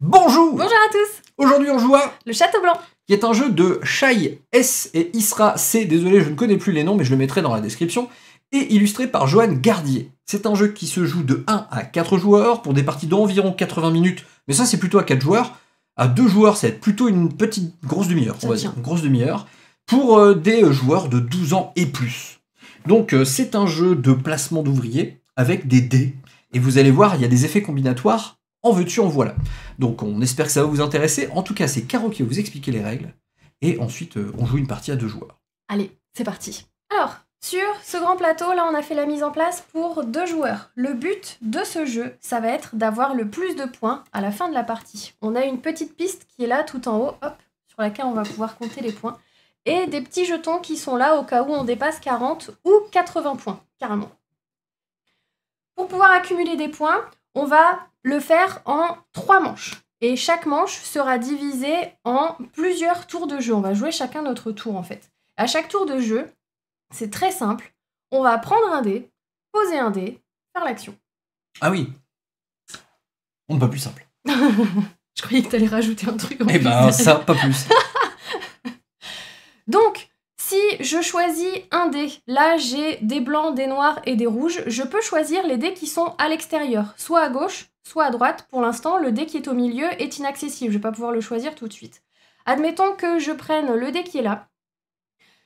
Bonjour. Bonjour à tous. Aujourd'hui on joue à Le Château Blanc, qui est un jeu de Shai S et Isra C, désolé je ne connais plus les noms mais je le mettrai dans la description, et illustré par Johan Gardier. C'est un jeu qui se joue de 1 à 4 joueurs pour des parties d'environ 80 minutes, mais ça c'est plutôt à 4 joueurs. À 2 joueurs ça va être plutôt une petite grosse demi-heure, on va dire, une grosse demi-heure, pour des joueurs de 12 ans et plus. Donc c'est un jeu de placement d'ouvriers avec des dés, et vous allez voir il y a des effets combinatoires. En veux-tu, en voilà. Donc on espère que ça va vous intéresser. En tout cas, c'est Caro qui va vous expliquer les règles. Et ensuite, on joue une partie à 2 joueurs. Allez, c'est parti. Alors, sur ce grand plateau, là, on a fait la mise en place pour 2 joueurs. Le but de ce jeu, ça va être d'avoir le plus de points à la fin de la partie. On a une petite piste qui est là, tout en haut, hop, sur laquelle on va pouvoir compter les points. Et des petits jetons qui sont là au cas où on dépasse 40 ou 80 points, carrément. Pour pouvoir accumuler des points, on va le faire en 3 manches. Et chaque manche sera divisée en plusieurs tours de jeu. On va jouer chacun notre tour en fait. À chaque tour de jeu, c'est très simple. On va prendre un dé, poser un dé, faire l'action. Ah oui. On ne pas plus simple. Je croyais que tu allais rajouter un truc en plus. Eh ben ça, pas plus. Donc, si je choisis un dé, là j'ai des blancs, des noirs et des rouges, je peux choisir les dés qui sont à l'extérieur, soit à gauche, soit à droite. Pour l'instant, le dé qui est au milieu est inaccessible, je ne vais pas pouvoir le choisir tout de suite. Admettons que je prenne le dé qui est là.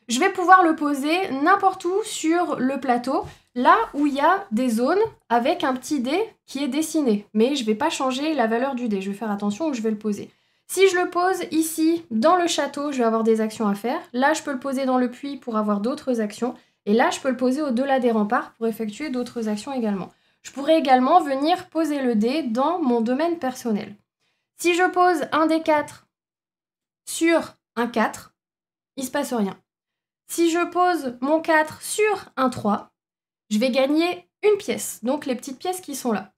Je vais pouvoir le poser n'importe où sur le plateau, là où il y a des zones avec un petit dé qui est dessiné. Mais je ne vais pas changer la valeur du dé, je vais faire attention où je vais le poser. Si je le pose ici, dans le château, je vais avoir des actions à faire. Là, je peux le poser dans le puits pour avoir d'autres actions. Et là, je peux le poser au-delà des remparts pour effectuer d'autres actions également. Je pourrais également venir poser le dé dans mon domaine personnel. Si je pose un dé 4 sur un 4, il ne se passe rien. Si je pose mon 4 sur un 3, je vais gagner une pièce, donc les petites pièces qui sont là.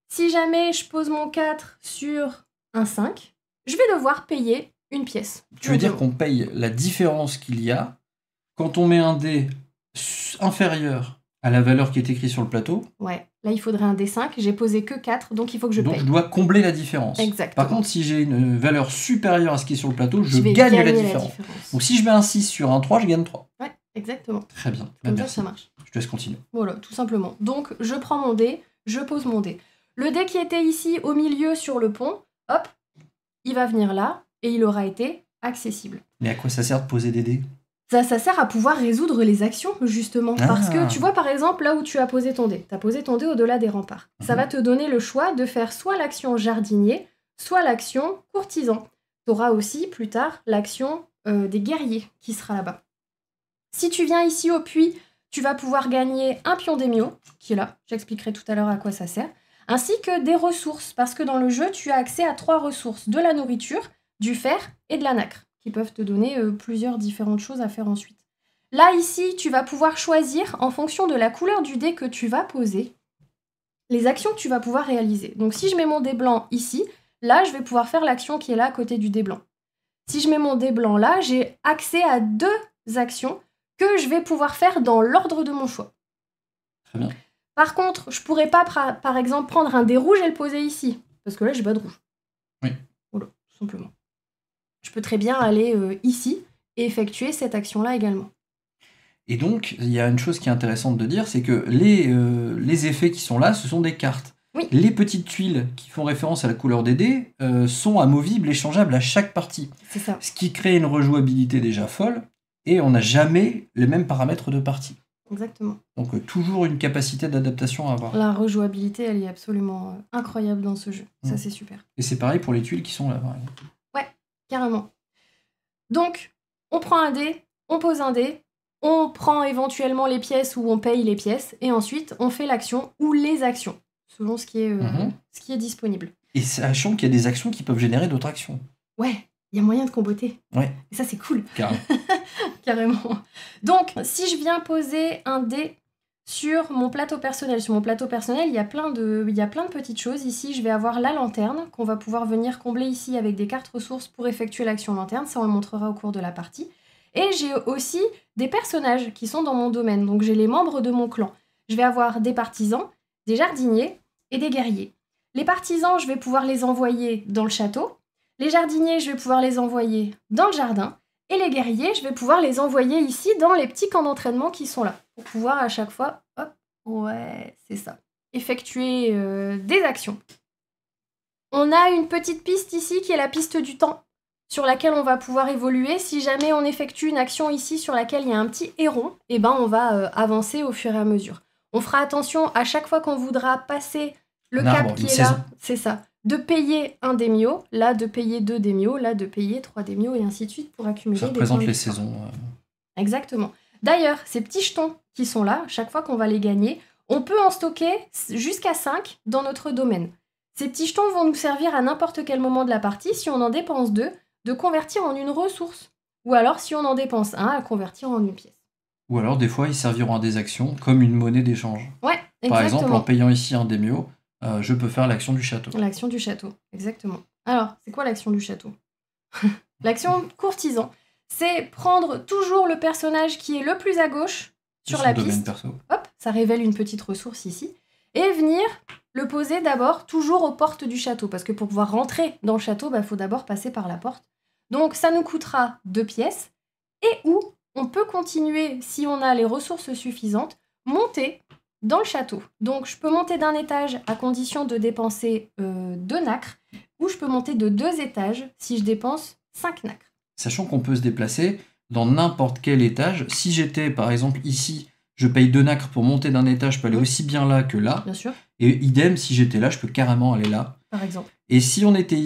Si jamais je pose mon 4 sur un 5, je vais devoir payer une pièce. Tu veux dire qu'on paye la différence qu'il y a quand on met un dé inférieur à la valeur qui est écrite sur le plateau? Ouais, là il faudrait un dé 5, j'ai posé que 4, donc il faut que je paye. Donc je dois combler la différence. Exactement. Par contre, si j'ai une valeur supérieure à ce qui est sur le plateau, je gagne la différence. Donc si je mets un 6 sur un 3, je gagne 3. Ouais, exactement. Très bien. Comme ça marche. Je te laisse continuer. Voilà, tout simplement. Donc je prends mon dé, je pose mon dé. Le dé qui était ici au milieu sur le pont, hop, il va venir là et il aura été accessible. Mais à quoi ça sert de poser des dés ? Ça sert à pouvoir résoudre les actions, justement. Parce que tu vois, par exemple, là où tu as posé ton dé, tu as posé ton dé au-delà des remparts. Ça va te donner le choix de faire soit l'action jardinier, soit l'action courtisan. Tu auras aussi, plus tard, l'action des guerriers qui sera là-bas. Si tu viens ici au puits, tu vas pouvoir gagner un pion d'émio, qui est là. J'expliquerai tout à l'heure à quoi ça sert. Ainsi que des ressources, parce que dans le jeu, tu as accès à 3 ressources. De la nourriture, du fer et de la nacre, qui peuvent te donner plusieurs différentes choses à faire ensuite. Là, ici, tu vas pouvoir choisir, en fonction de la couleur du dé que tu vas poser, les actions que tu vas pouvoir réaliser. Donc si je mets mon dé blanc ici, là, je vais pouvoir faire l'action qui est là à côté du dé blanc. Si je mets mon dé blanc là, j'ai accès à 2 actions que je vais pouvoir faire dans l'ordre de mon choix. Très bien. Par contre, je pourrais pas, par exemple, prendre un dé rouge et le poser ici, parce que là, j'ai pas de rouge. Oui. Voilà, tout simplement. Je peux très bien aller ici et effectuer cette action-là également. Et donc, il y a une chose qui est intéressante de dire, c'est que les effets qui sont là, ce sont des cartes. Oui. Les petites tuiles qui font référence à la couleur des dés sont amovibles, échangeables à chaque partie. C'est ça. Ce qui crée une rejouabilité déjà folle, et on n'a jamais les mêmes paramètres de partie. Exactement. Donc toujours une capacité d'adaptation à avoir. La rejouabilité, elle est absolument incroyable dans ce jeu. Ça, c'est super. Et c'est pareil pour les tuiles qui sont là, par exemple. Ouais, carrément. Donc, on prend un dé, on pose un dé, on prend éventuellement les pièces ou on paye les pièces, et ensuite, on fait l'action ou les actions, selon ce qui est disponible. Et sachant qu'il y a des actions qui peuvent générer d'autres actions. Ouais, il y a moyen de comboter. Ouais. Et ça, c'est cool. Carrément. Carrément. Donc, si je viens poser un dé sur mon plateau personnel, il y a plein de petites choses. Ici, je vais avoir la lanterne qu'on va pouvoir venir combler ici avec des cartes ressources pour effectuer l'action lanterne. Ça, on le montrera au cours de la partie. Et j'ai aussi des personnages qui sont dans mon domaine. Donc, j'ai les membres de mon clan. Je vais avoir des partisans, des jardiniers et des guerriers. Les partisans, je vais pouvoir les envoyer dans le château. Les jardiniers, je vais pouvoir les envoyer dans le jardin. Et les guerriers, je vais pouvoir les envoyer ici dans les petits camps d'entraînement qui sont là. Pour pouvoir à chaque fois, hop, ouais, c'est ça, effectuer des actions. On a une petite piste ici qui est la piste du temps, sur laquelle on va pouvoir évoluer. Si jamais on effectue une action ici sur laquelle il y a un petit héron, eh ben on va avancer au fur et à mesure. On fera attention à chaque fois qu'on voudra passer le cap qui est là, c'est ça, de payer un démio, là de payer 2 démios, là de payer 3 démios et ainsi de suite pour accumuler ça des représente points les de victoire. saisons. Exactement. D'ailleurs, ces petits jetons qui sont là, chaque fois qu'on va les gagner, on peut en stocker jusqu'à 5 dans notre domaine. Ces petits jetons vont nous servir à n'importe quel moment de la partie, si on en dépense 2, de convertir en une ressource. Ou alors, si on en dépense 1, à convertir en une pièce. Ou alors, des fois, ils serviront à des actions comme une monnaie d'échange. Ouais, exactement. Par exemple, en payant ici un démio, je peux faire l'action du château. L'action du château, exactement. Alors, c'est quoi l'action du château? L'action courtisan, c'est prendre toujours le personnage qui est le plus à gauche sur la piste. Perso. Hop, ça révèle une petite ressource ici. Et venir le poser d'abord toujours aux portes du château. Parce que pour pouvoir rentrer dans le château, il faut d'abord passer par la porte. Donc ça nous coûtera 2 pièces. Et où on peut continuer, si on a les ressources suffisantes, monter dans le château. Donc je peux monter d'un étage à condition de dépenser 2 nacres. Ou je peux monter de 2 étages si je dépense 5 nacres. Sachant qu'on peut se déplacer dans n'importe quel étage. Si j'étais par exemple ici, je paye 2 nacres pour monter d'un étage, je peux aller aussi bien là que là. Bien sûr. Et idem, si j'étais là, je peux carrément aller là. Par exemple. Et si on était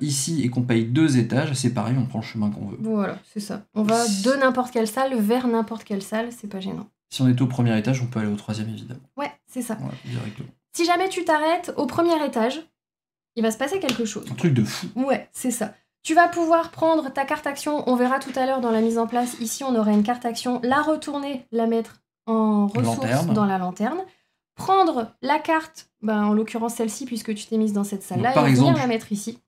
ici et qu'on paye 2 étages, c'est pareil, on prend le chemin qu'on veut. Voilà, c'est ça. On va de n'importe quelle salle vers n'importe quelle salle, c'est pas gênant. Si on était au premier étage, on peut aller au 3e évidemment. Ouais, c'est ça. Ouais, directement. Si jamais tu t'arrêtes au premier étage, il va se passer quelque chose. Un truc de fou. Ouais, c'est ça. Tu vas pouvoir prendre ta carte action, on verra tout à l'heure dans la mise en place, ici on aura une carte action, la retourner, la mettre en ressources dans la lanterne, prendre la carte, en l'occurrence celle-ci puisque tu t'es mise dans cette salle-là, et venir la mettre ici.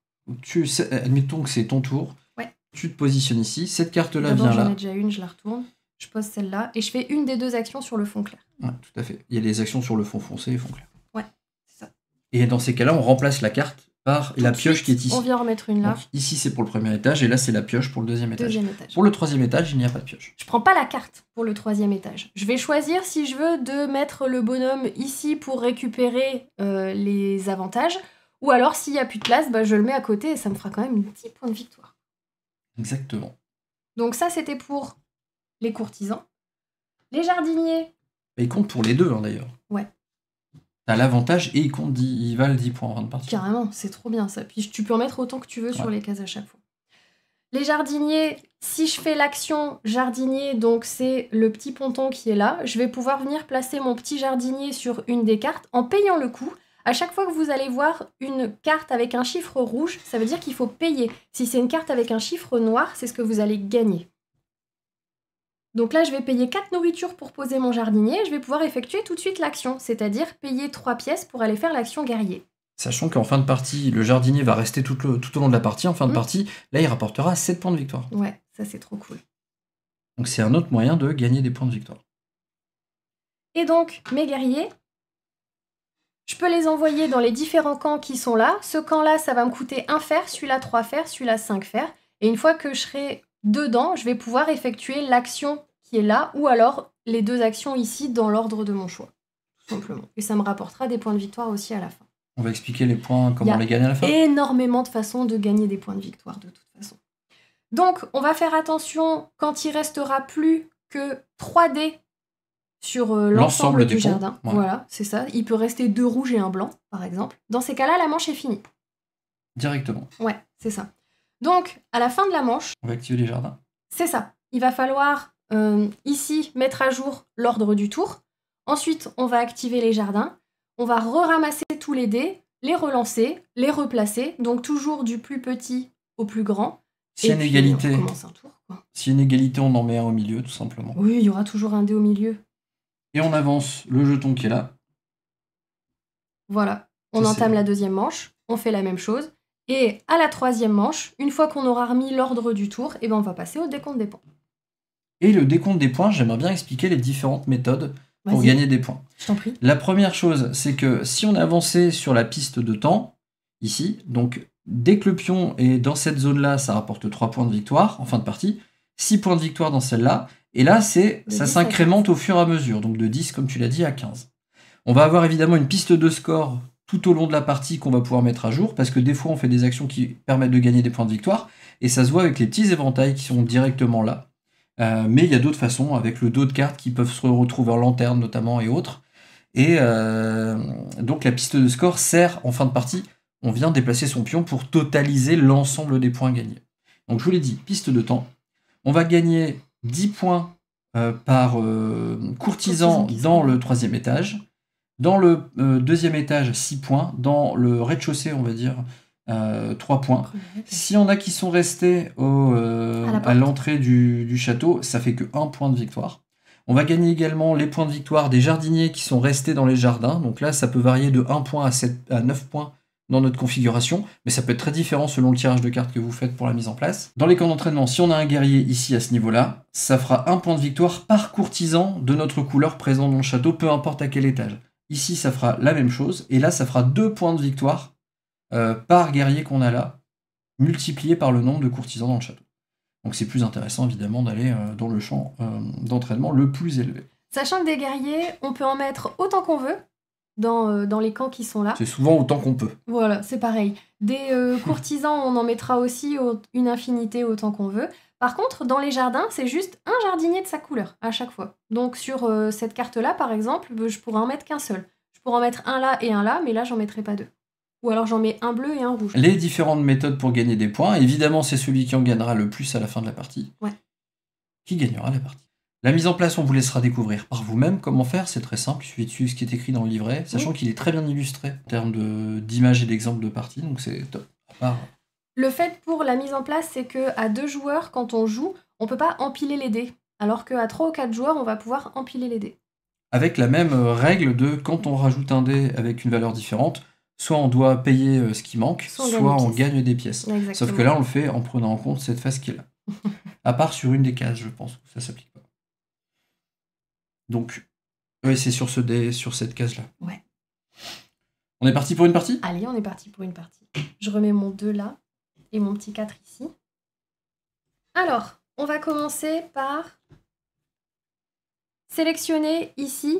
Admettons que c'est ton tour, ouais. Tu te positionnes ici, cette carte-là vient là. J'en ai déjà une, je la retourne, je pose celle-là, et je fais une des 2 actions sur le fond clair. Ouais, tout à fait. Il y a les actions sur le fond foncé et fond clair. Ouais, c'est ça. Et dans ces cas-là, on remplace la carte par la pioche qui est ici. On vient remettre une là. Donc, ici, c'est pour le premier étage, et là, c'est la pioche pour le 2e étage. étage. Pour le 3e étage, il n'y a pas de pioche. Je prends pas la carte pour le 3e étage. Je vais choisir si je veux de mettre le bonhomme ici pour récupérer les avantages, ou alors s'il n'y a plus de place, je le mets à côté et ça me fera quand même 10 points de victoire. Exactement. Donc ça, c'était pour les courtisans. Les jardiniers... Et ils comptent pour les deux, d'ailleurs. Ouais. T'as l'avantage et ils valent 10 points en fin de partie. Carrément, c'est trop bien ça. Puis tu peux en mettre autant que tu veux sur les cases à chaque fois. Les jardiniers, si je fais l'action jardinier, donc c'est le petit ponton qui est là, je vais pouvoir venir placer mon petit jardinier sur une des cartes en payant le coup. À chaque fois que vous allez voir une carte avec un chiffre rouge, ça veut dire qu'il faut payer. Si c'est une carte avec un chiffre noir, c'est ce que vous allez gagner. Donc là, je vais payer 4 nourritures pour poser mon jardinier. Je vais pouvoir effectuer tout de suite l'action, c'est-à-dire payer 3 pièces pour aller faire l'action guerrier. Sachant qu'en fin de partie, le jardinier va rester tout au long de la partie. En fin de partie, là, il rapportera 7 points de victoire. Ouais, ça c'est trop cool. Donc c'est un autre moyen de gagner des points de victoire. Et donc, mes guerriers, je peux les envoyer dans les différents camps qui sont là. Ce camp-là, ça va me coûter 1 fer, celui-là 3 fers, celui-là 5 fers. Et une fois que je serai dedans, je vais pouvoir effectuer l'action qui est là, ou alors les 2 actions ici dans l'ordre de mon choix, tout simplement. Et ça me rapportera des points de victoire aussi à la fin. On va expliquer les points, comment on les gagne à la fin. Énormément de façons de gagner des points de victoire, de toute façon. Donc, on va faire attention quand il restera plus que 3 dés sur l'ensemble du jardin. Ouais. Voilà, c'est ça. Il peut rester 2 rouges et 1 blanc, par exemple. Dans ces cas-là, la manche est finie. Directement. Ouais, c'est ça. Donc, à la fin de la manche... On va activer les jardins. C'est ça. Il va falloir, ici, mettre à jour l'ordre du tour. Ensuite, on va activer les jardins. On va ramasser tous les dés, les relancer, les replacer. Donc, toujours du plus petit au plus grand. S'il y a une égalité, on recommence un tour, quoi. S'il y a une égalité, on en met un au milieu, tout simplement. Oui, il y aura toujours un dé au milieu. Et on avance le jeton qui est là. Voilà. On entame la 2e manche. On fait la même chose. Et à la 3e manche, une fois qu'on aura remis l'ordre du tour, on va passer au décompte des points. Et le décompte des points, j'aimerais bien expliquer les différentes méthodes pour Vas-y. gagner des points. Je t'en prie. La première chose, c'est que si on a avancé sur la piste de temps, ici, donc dès que le pion est dans cette zone-là, ça rapporte 3 points de victoire en fin de partie, 6 points de victoire dans celle-là, et là, ça 10 à s'incrémente au fur et à mesure, donc de 10, comme tu l'as dit, à 15. On va avoir évidemment une piste de score tout au long de la partie qu'on va pouvoir mettre à jour, parce que des fois, on fait des actions qui permettent de gagner des points de victoire, et ça se voit avec les petits éventails qui sont directement là. Mais il y a d'autres façons, avec le dos de cartes qui peuvent se retrouver en lanterne notamment et autres. Et donc la piste de score sert en fin de partie, on vient déplacer son pion pour totaliser l'ensemble des points gagnés. Donc je vous l'ai dit, piste de temps. On va gagner 10 points par courtisan dans le 3e étage. Dans le 2e étage, 6 points. Dans le rez-de-chaussée, on va dire 3 points. Si on a qui sont restés à l'entrée du château, ça fait que 1 point de victoire. On va gagner également les points de victoire des jardiniers qui sont restés dans les jardins. Donc là, ça peut varier de 1 point à 9 points dans notre configuration, mais ça peut être très différent selon le tirage de cartes que vous faites pour la mise en place. Dans les camps d'entraînement, si on a un guerrier ici à ce niveau-là, ça fera 1 point de victoire par courtisan de notre couleur présent dans le château, peu importe à quel étage. Ici, ça fera la même chose, et là, ça fera 2 points de victoire par guerrier qu'on a là, multiplié par le nombre de courtisans dans le château. Donc c'est plus intéressant évidemment d'aller dans le champ d'entraînement le plus élevé. Sachant que des guerriers, on peut en mettre autant qu'on veut dans les camps qui sont là. C'est souvent autant qu'on peut. Voilà, c'est pareil. Des courtisans, on en mettra aussi une infinité autant qu'on veut. Par contre, dans les jardins, c'est juste un jardinier de sa couleur à chaque fois. Donc sur cette carte-là, par exemple, je pourrais en mettre qu'un seul. Je pourrais en mettre un là et un là, mais là, j'en mettrai pas 2. Ou alors j'en mets un bleu et un rouge. Les différentes méthodes pour gagner des points, évidemment, c'est celui qui en gagnera le plus à la fin de la partie qui gagnera la partie. La mise en place, on vous laissera découvrir par vous-même comment faire, c'est très simple, il suffit de suivre ce qui est écrit dans le livret, sachant qu'il est très bien illustré en termes d'images et d'exemples de parties, donc c'est top. Le fait pour la mise en place, c'est que à 2 joueurs, quand on joue, on peut pas empiler les dés, alors qu'à 3 ou 4 joueurs, on va pouvoir empiler les dés. Avec la même règle de quand on rajoute un dé avec une valeur différente, soit on doit payer ce qui manque, soit on gagne des pièces. Exactement. Sauf que là, on le fait en prenant en compte cette phase qui est là. À part sur une des cases, je pense, ça s'applique pas. Donc, oui, c'est sur cette case-là. Ouais. On est parti pour une partie ? Allez, on est parti pour une partie. Je remets mon 2 là et mon petit 4 ici. Alors, on va commencer par sélectionner ici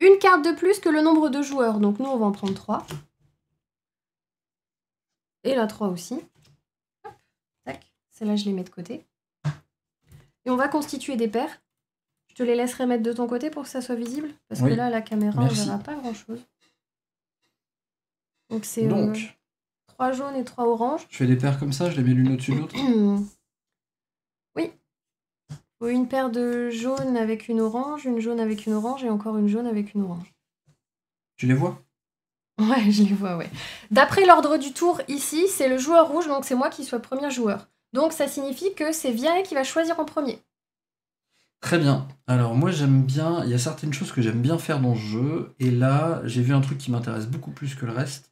une carte de plus que le nombre de joueurs. Donc nous, on va en prendre 3. Et la 3 aussi. Hop, tac. Celle-là, je les mets de côté. Et on va constituer des paires. Je te les laisserai mettre de ton côté pour que ça soit visible. Parce que là, la caméra, on ne verra pas grand-chose. Donc c'est 3 jaunes et 3 oranges. Je fais des paires comme ça, je les mets l'une au-dessus de l'autre. Oui. Une paire de jaunes avec une orange, une jaune avec une orange et encore une jaune avec une orange. Tu les vois ? Ouais, je les vois, ouais. D'après l'ordre du tour, ici, c'est le joueur rouge, donc c'est moi qui sois premier joueur. Donc ça signifie que c'est Vianney qui va choisir en premier. Très bien. Alors moi j'aime bien, il y a certaines choses que j'aime bien faire dans ce jeu, et là j'ai vu un truc qui m'intéresse beaucoup plus que le reste,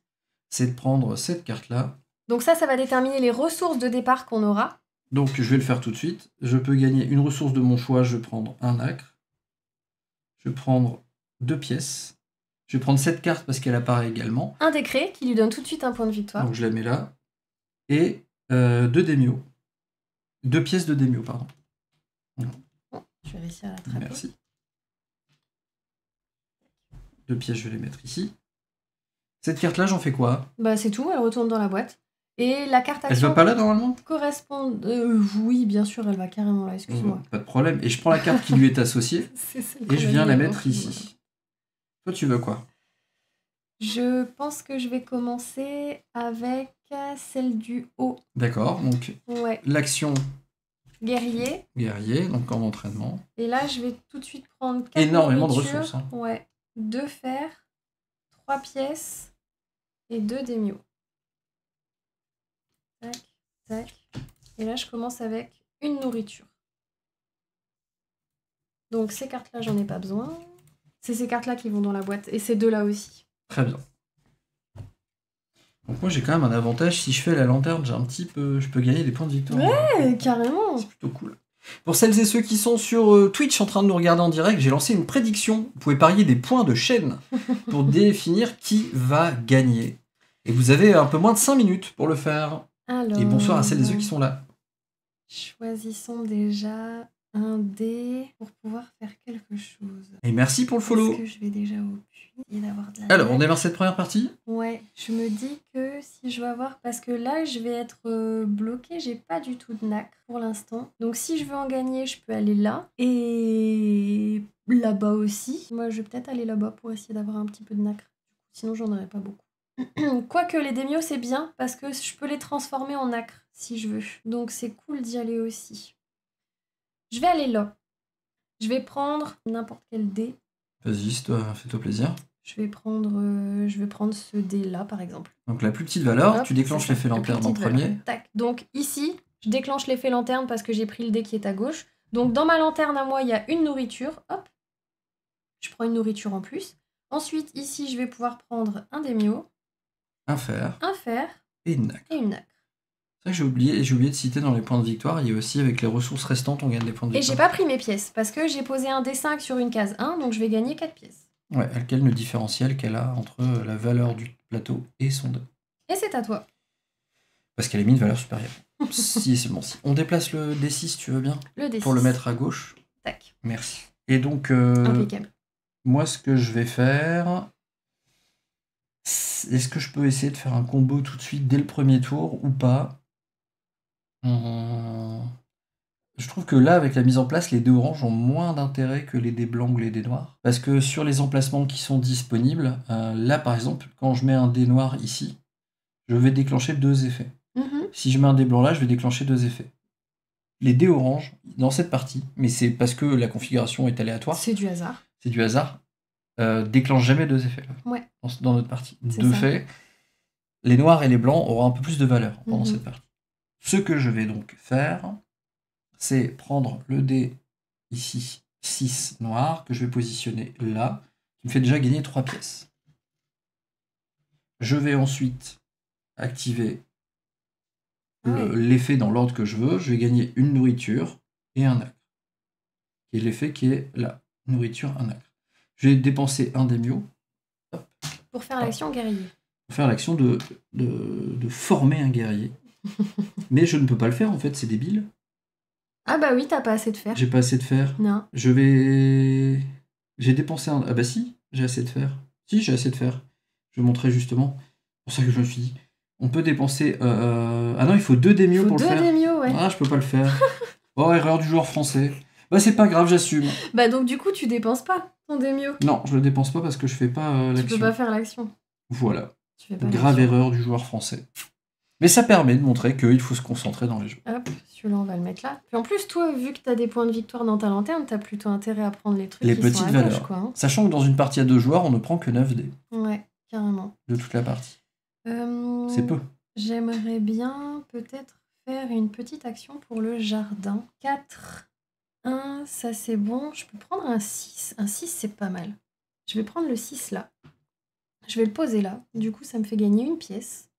c'est de prendre cette carte-là. Donc ça va déterminer les ressources de départ qu'on aura. Donc je vais le faire tout de suite. Je peux gagner une ressource de mon choix, je vais prendre un nacre. Je vais prendre 2 pièces. Je vais prendre cette carte parce qu'elle apparaît également. Un décret qui lui donne tout de suite un point de victoire. Donc je la mets là. Et 2 démios. 2 pièces de démio, pardon. Bon, je vais réussir à l'attraper. Merci. 2 pièces, je vais les mettre ici. Cette carte-là, j'en fais quoi ? Bah c'est tout, elle retourne dans la boîte. Et la carte action... Elle va pas là, normalement ? correspond... oui, bien sûr, elle va carrément là, excuse-moi. Pas de problème. Et je prends la carte qui lui est associée et je viens la mettre ici. Toi, tu veux quoi ? Je pense que je vais commencer avec celle du haut. D'accord, donc l'action guerrier, donc en entraînement. Et là, je vais tout de suite prendre 4 énormément de ressources. Hein. Ouais, 2 fers, 3 pièces et 2 démios. Tac, tac. Et là, je commence avec une nourriture. Donc ces cartes-là, j'en ai pas besoin. C'est ces cartes-là qui vont dans la boîte. Et ces deux-là aussi. Très bien. Donc moi, j'ai quand même un avantage. Si je fais la lanterne, je peux gagner des points de victoire. Ouais, carrément. C'est plutôt cool. Pour celles et ceux qui sont sur Twitch en train de nous regarder en direct, j'ai lancé une prédiction. Vous pouvez parier des points de chaîne pour définir qui va gagner. Et vous avez un peu moins de 5 minutes pour le faire. Alors, Et bonsoir à celles et ceux qui sont là. choisissons déjà un dé pour pouvoir faire quelque chose. Et merci pour le follow. Est-ce que je vais déjà au puits et d'avoir de la Alors, on neige. démarre cette première partie. Ouais, je me dis que si je veux avoir... Parce que là, je vais être bloquée, j'ai pas du tout de nacre pour l'instant. Donc si je veux en gagner, je peux aller là. Et là-bas aussi. Moi, je vais peut-être aller là-bas pour essayer d'avoir un petit peu de nacre. Sinon, j'en aurais pas beaucoup. Quoique les démios, c'est bien, parce que je peux les transformer en nacre, si je veux. Donc c'est cool d'y aller aussi. Je vais aller là. Je vais prendre n'importe quel dé. Vas-y, fais-toi plaisir. Je vais prendre ce dé-là, par exemple. Donc la plus petite valeur, Hop, tu déclenches c'est ça, l'effet la plus lanterne en petite valeur. premier. Tac. Donc ici, je déclenche l'effet lanterne parce que j'ai pris le dé qui est à gauche. Donc dans ma lanterne à moi, il y a une nourriture. Hop. Je prends une nourriture en plus. Ensuite, ici, je vais pouvoir prendre un démio, Un fer un fer et une nacre. et une nacre. C'est vrai que j'ai oublié de citer dans les points de victoire, il y a aussi avec les ressources restantes, on gagne des points de Et j'ai victoire. pas pris mes pièces parce que j'ai posé un D5 sur une case 1, donc je vais gagner 4 pièces. Ouais, quel le différentiel qu'elle a entre la valeur du plateau et son dé. Et c'est à toi. Parce qu'elle a mis une valeur supérieure. Si, c'est bon. Si. On déplace le D6, tu veux bien Le D6. Pour le mettre à gauche. Tac. Merci. Et donc, Impeccable. moi, ce que je vais faire... Est-ce que je peux essayer de faire un combo tout de suite dès le premier tour ou pas Je trouve que là, avec la mise en place, les dés oranges ont moins d'intérêt que les dés blancs ou les dés noirs. Parce que sur les emplacements qui sont disponibles, là, par exemple, quand je mets un dé noir ici, je vais déclencher 2 effets. Si je mets un dé blanc là, je vais déclencher 2 effets. Les dés oranges, dans cette partie, mais c'est parce que la configuration est aléatoire, C'est du hasard. c'est du hasard, déclenche jamais 2 effets là, Ouais. dans notre partie. C'est De ça. fait, les noirs et les blancs auront un peu plus de valeur pendant Mhm. cette partie. Ce que je vais donc faire, c'est prendre le dé ici, 6 noir, que je vais positionner là, qui me fait déjà gagner 3 pièces. Je vais ensuite activer l'effet dans l'ordre que je veux. Je vais gagner une nourriture et un nacre. Et l'effet qui est là. Nourriture, un nacre. Je vais dépenser un démio. Pour faire l'action guerrier. Pour faire l'action de former un guerrier. Mais je ne peux pas le faire en fait, c'est débile. Ah bah oui, t'as pas assez de fer. J'ai pas assez de fer. Non. J'ai dépensé un... Ah bah si, j'ai assez de fer. Si, j'ai assez de fer. Je montrais justement. C'est pour ça que je me suis dit. On peut dépenser... Ah non, il faut 2 démios pour le faire. 2 démios, ouais. Ah, je peux pas le faire. Oh, erreur du joueur français. Bah c'est pas grave, j'assume. Bah donc du coup, tu dépenses pas ton démio. Non, je le dépense pas parce que je fais pas Tu l'action. peux pas faire l'action. Voilà. Tu fais pas Grave l'action. erreur du joueur français. Mais ça permet de montrer qu'il faut se concentrer dans les jeux. Hop, celui-là, on va le mettre là. Puis en plus, toi, vu que t'as des points de victoire dans ta lanterne, t'as plutôt intérêt à prendre les trucs Les qui petites sont à valeurs. gauche, quoi. Hein. Sachant que dans une partie à 2 joueurs, on ne prend que 9 dés Ouais, carrément. de toute la partie. Euh, C'est peu. J'aimerais bien peut-être faire une petite action pour le jardin. 4, 1, ça c'est bon. Je peux prendre un 6. Un 6, c'est pas mal. Je vais prendre le 6 là. Je vais le poser là. Du coup, ça me fait gagner une pièce.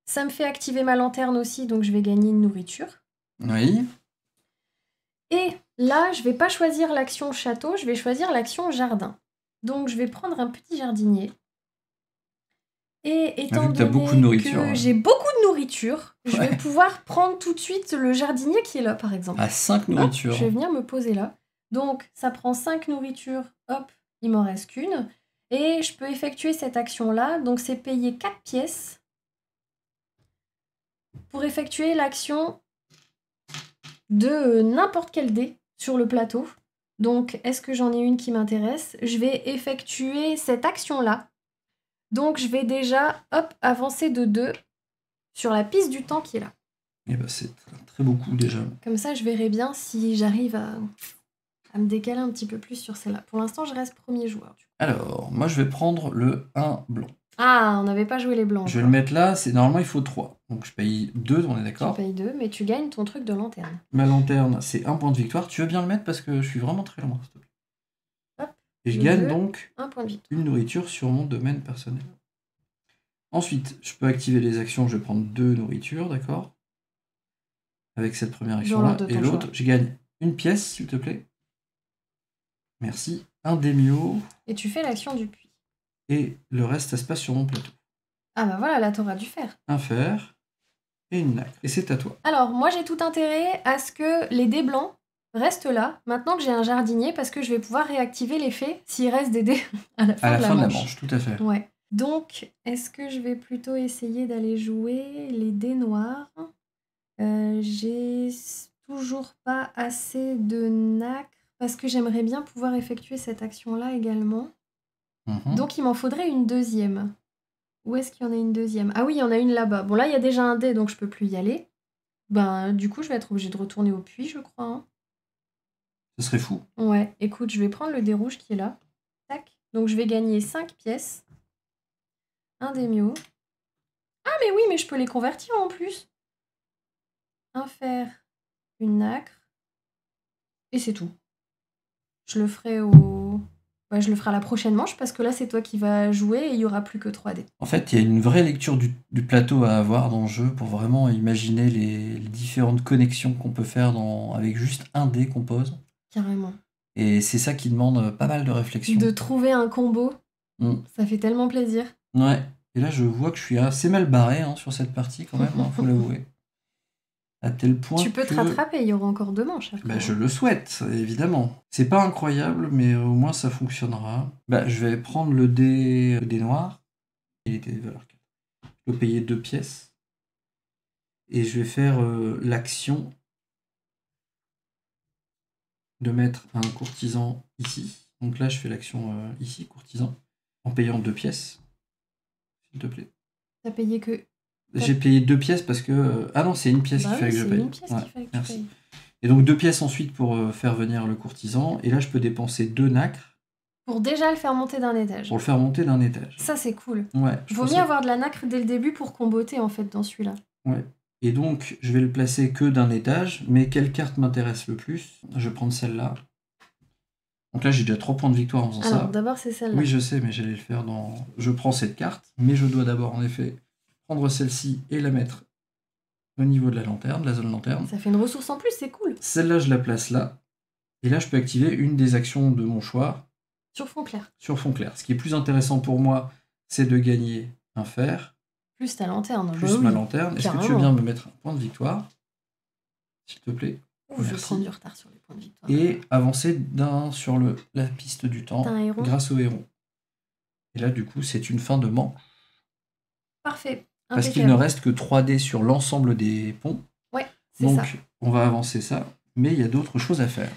Ça me fait activer ma lanterne aussi, donc je vais gagner une nourriture. Oui. Et là, je vais pas choisir l'action château, je vais choisir l'action jardin. Donc, je vais prendre un petit jardinier. Et étant Vu que t'as donné beaucoup de nourriture, que hein. j'ai beaucoup de nourriture, je Ouais. vais pouvoir prendre tout de suite le jardinier qui est là, par exemple. À 5 Hop, nourritures. je vais venir me poser là. Donc, ça prend 5 nourritures. Hop, il m'en reste qu'une. Et je peux effectuer cette action-là. Donc, c'est payer 4 pièces pour effectuer l'action de n'importe quel dé sur le plateau. Donc, est-ce que j'en ai une qui m'intéresse? Je vais effectuer cette action-là. Donc, je vais déjà, hop, avancer de 2 sur la piste du temps qui est là. Et bah c'est très beaucoup déjà. Comme ça, je verrai bien si j'arrive à me décaler un petit peu plus sur celle-là. Pour l'instant, je reste premier joueur. Alors, moi je vais prendre le 1 blanc. Ah, on n'avait pas joué les blancs. Je vais le mettre là, normalement il faut 3. Donc je paye 2, on est Tu d'accord. payes 2, mais tu gagnes ton truc de lanterne. Ma lanterne, c'est 1 point de victoire. Tu veux bien le mettre parce que je suis vraiment très loin, s'il te plaît. Hop, Et je je gagne veux donc 1 point de victoire. une nourriture sur mon domaine personnel. Ensuite, je peux activer les actions. Je vais prendre 2 nourritures, d'accord. avec cette première Dans action-là. l'ordre de Et ton l'autre, choix. je gagne une pièce, s'il te plaît. Merci. Un démio. Et tu fais l'action du puits. Et le reste, ça se passe sur mon plateau. Ah bah voilà, là t'auras dû faire. Un fer et une nacre. Et c'est à toi. Alors, moi j'ai tout intérêt à ce que les dés blancs restent là, maintenant que j'ai un jardinier, parce que je vais pouvoir réactiver l'effet s'il reste des dés à la fin, À la de, la fin de la manche. manche, tout à fait. Ouais. Donc, est-ce que je vais plutôt essayer d'aller jouer les dés noirs? J'ai toujours pas assez de nacre, parce que j'aimerais bien pouvoir effectuer cette action-là également. Mhm. Donc, il m'en faudrait une deuxième. Où est-ce qu'il y en a une deuxième? Ah oui, il y en a une là-bas. Bon, là, il y a déjà un dé, donc je peux plus y aller. Ben, du coup, je vais être obligée de retourner au puits, je crois. Hein. Ce serait fou. Ouais, écoute, je vais prendre le dé rouge qui est là. Tac. Donc, je vais gagner 5 pièces. Un démio. Ah, mais oui, mais je peux les convertir en plus. Un fer, une nacre. Et c'est tout. Je le ferai au... Ouais, je le ferai à la prochaine manche, parce que là, c'est toi qui vas jouer et il y aura plus que 3 dés. En fait, il y a une vraie lecture du plateau à avoir dans le jeu pour vraiment imaginer les différentes connexions qu'on peut faire avec juste un dé qu'on pose. Carrément. Et c'est ça qui demande pas mal de réflexion. De trouver un combo, ça fait tellement plaisir. Ouais. Et là, je vois que je suis assez mal barré sur cette partie quand même, faut l'avouer. À tel point Tu peux te que... rattraper, il y aura encore 2 manches après. Bah, je le souhaite, évidemment. C'est pas incroyable, mais au moins ça fonctionnera. Bah, je vais prendre le dé noir. Il était de valeur 4. Je peux payer 2 pièces. Et je vais faire l'action de mettre un courtisan ici. Donc là, je fais l'action ici, courtisan, en payant 2 pièces. S'il te plaît. T'as payé que... J'ai payé 2 pièces parce que... Ah non, c'est une pièce Bah qu'il fallait que je c'est paye. une pièce qu'il fallait que tu merci. payes. Et donc 2 pièces ensuite pour faire venir le courtisan. Et là, je peux dépenser 2 nacres. Pour déjà le faire monter d'un étage. Pour le faire monter d'un étage. Ça, c'est cool. Ouais. Vaut mieux avoir de la nacre dès le début pour comboter, en fait, dans celui-là. Ouais. Et donc, je vais le placer que d'un étage. Mais quelle carte m'intéresse le plus? Je vais prendre celle-là. Donc là, j'ai déjà 3 points de victoire en faisant ça. Alors, d'abord, c'est celle-là. Oui, je sais, mais j'allais le faire dans... Je prends cette carte, mais je dois d'abord, en effet, prendre celle-ci et la mettre au niveau de la lanterne, de la zone lanterne. Ça fait une ressource en plus, c'est cool. Celle-là, je la place là. Et là, je peux activer une des actions de mon choix. Sur fond clair. Sur fond clair. Ce qui est plus intéressant pour moi, c'est de gagner un fer. Plus ta lanterne. Plus ma lanterne. Est-ce que tu veux bien me mettre un point de victoire? S'il te plaît. Ouh, je vais prendre du retard sur les points de victoire. Et avancer sur la piste du temps grâce au héron. Et là, du coup, c'est une fin de manche. Parfait. Parce qu'il ne reste que 3 dés sur l'ensemble des ponts. Ouais, c'est ça. Donc, on va avancer ça. Mais il y a d'autres choses à faire.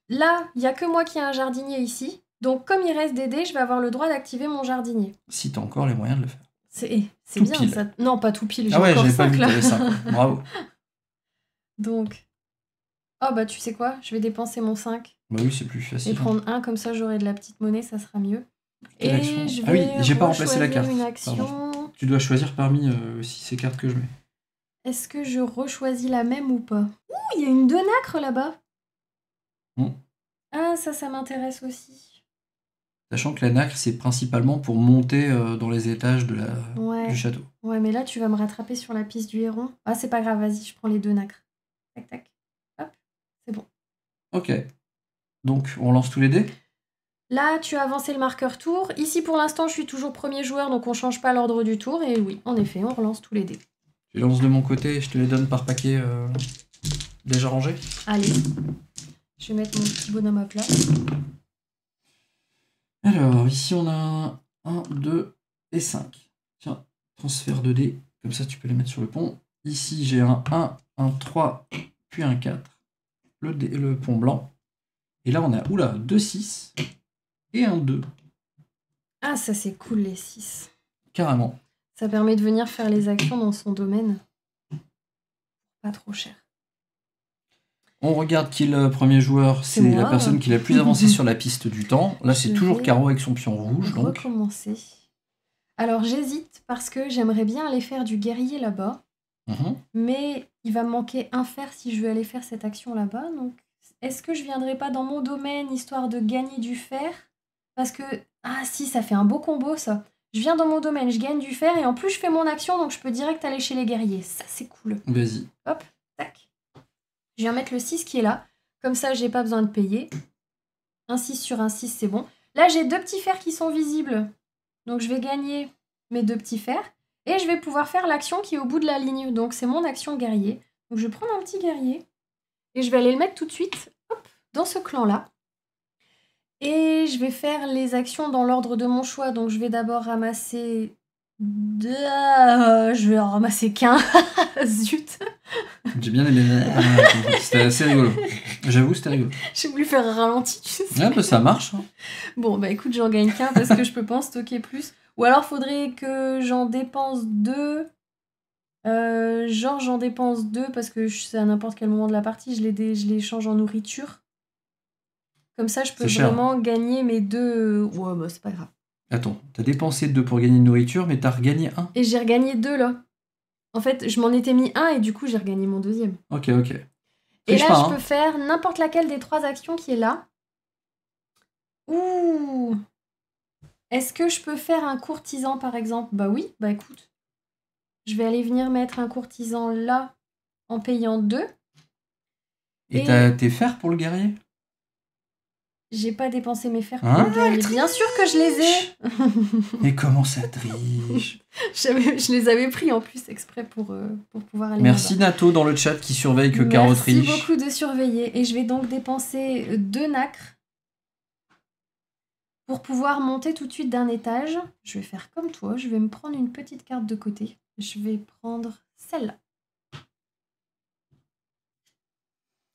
Là, il n'y a que moi qui ai un jardinier ici. Donc, comme il reste des dés, je vais avoir le droit d'activer mon jardinier. Si tu as encore les moyens de le faire. C'est tout bien pile. ça. Non, pas tout pile. Ah ouais, encore j'avais pas vu que là. t'avais 5. Bravo. Donc. Oh bah, tu sais quoi? Je vais dépenser mon 5. Bah oui, c'est plus facile. Et prendre 1, comme ça j'aurai de la petite monnaie, ça sera mieux. Quelle et action? je Ah vais oui, j'ai pas remplacé la carte. une action. Pardon. Tu dois choisir parmi aussi ces cartes que je mets. Est-ce que je rechoisis la même ou pas? Ouh, il y a une 2 nacre là-bas. Ah, ça m'intéresse aussi. Sachant que la nacre, c'est principalement pour monter dans les étages du château. Ouais, mais là, tu vas me rattraper sur la piste du héron. Ah, c'est pas grave, vas-y, je prends les 2 nacres. Tac, tac. Hop, c'est bon. Ok. Donc, on lance tous les dés? Là, tu as avancé le marqueur tour. Ici, pour l'instant, je suis toujours premier joueur, donc on change pas l'ordre du tour. Et oui, en effet, on relance tous les dés. Je lance de mon côté, je te les donne par paquet déjà rangé. Allez. Je vais mettre mon petit bonhomme à plat. Alors, ici, on a 1, 2 et 5. Tiens, transfert de dés. Comme ça, tu peux les mettre sur le pont. Ici, j'ai un 1, un 3, puis un 4. Le pont blanc. Et là, on a, 2 6 et un 2. Ah, ça, c'est cool, les 6. Carrément. Ça permet de venir faire les actions dans son domaine. Pas trop cher. On regarde qui est le premier joueur. C'est la personne qui l'a plus avancé sur la piste du temps. Là, c'est toujours Caro avec son pion rouge. Donc. Recommencer. Alors, j'hésite parce que j'aimerais bien aller faire du guerrier là-bas. Mais il va me manquer un fer si je veux aller faire cette action là-bas. Donc, est-ce que je viendrai pas dans mon domaine histoire de gagner du fer? Parce que, ah si, ça fait un beau combo ça. Je viens dans mon domaine, je gagne du fer et en plus je fais mon action donc je peux direct aller chez les guerriers. Ça, c'est cool. Vas-y. Hop. Je viens mettre le 6 qui est là. Comme ça, j'ai pas besoin de payer. Un 6 sur un 6, c'est bon. Là, j'ai 2 petits fers qui sont visibles. Donc, je vais gagner mes 2 petits fers. Et je vais pouvoir faire l'action qui est au bout de la ligne. Donc, c'est mon action guerrier. Donc, je vais prendre un petit guerrier. Et je vais aller le mettre tout de suite dans ce clan-là. Et je vais faire les actions dans l'ordre de mon choix. Donc, je vais d'abord ramasser... je vais en ramasser qu'un. Zut. J'ai bien aimé. C'était assez rigolo. J'avoue, c'était rigolo. J'ai voulu faire un ralenti, tu sais. Ah, bah, ça marche. Hein. Bon, bah écoute, j'en gagne qu'un parce que je peux pas en stocker plus. Ou alors, faudrait que j'en dépense 2. Genre, j'en dépense 2 parce que c'est à n'importe quel moment de la partie. Je les change en nourriture. Comme ça, je peux vraiment gagner mes 2... Ouais, bah c'est pas grave. Attends, t'as dépensé 2 pour gagner une nourriture, mais t'as regagné 1. Et j'ai regagné 2 là. En fait, je m'en étais mis 1 et du coup, j'ai regagné mon 2e. Ok. Et là, je peux faire n'importe laquelle des 3 actions qui est là. Ouh. Est-ce que je peux faire un courtisan, par exemple? Bah oui, bah écoute. Je vais aller venir mettre un courtisan là, en payant 2. Et t'as tes fers pour le guerrier? J'ai pas dépensé mes fers pour le guerrier. Bien sûr que je les ai. Mais comment ça triche? Je les avais pris en plus exprès pour pouvoir aller. Merci Nato dans le chat qui surveille que Caro triche. Merci beaucoup de surveiller. Et je vais donc dépenser 2 nacres pour pouvoir monter tout de suite d'un étage. Je vais faire comme toi. Je vais me prendre une petite carte de côté. Je vais prendre celle-là.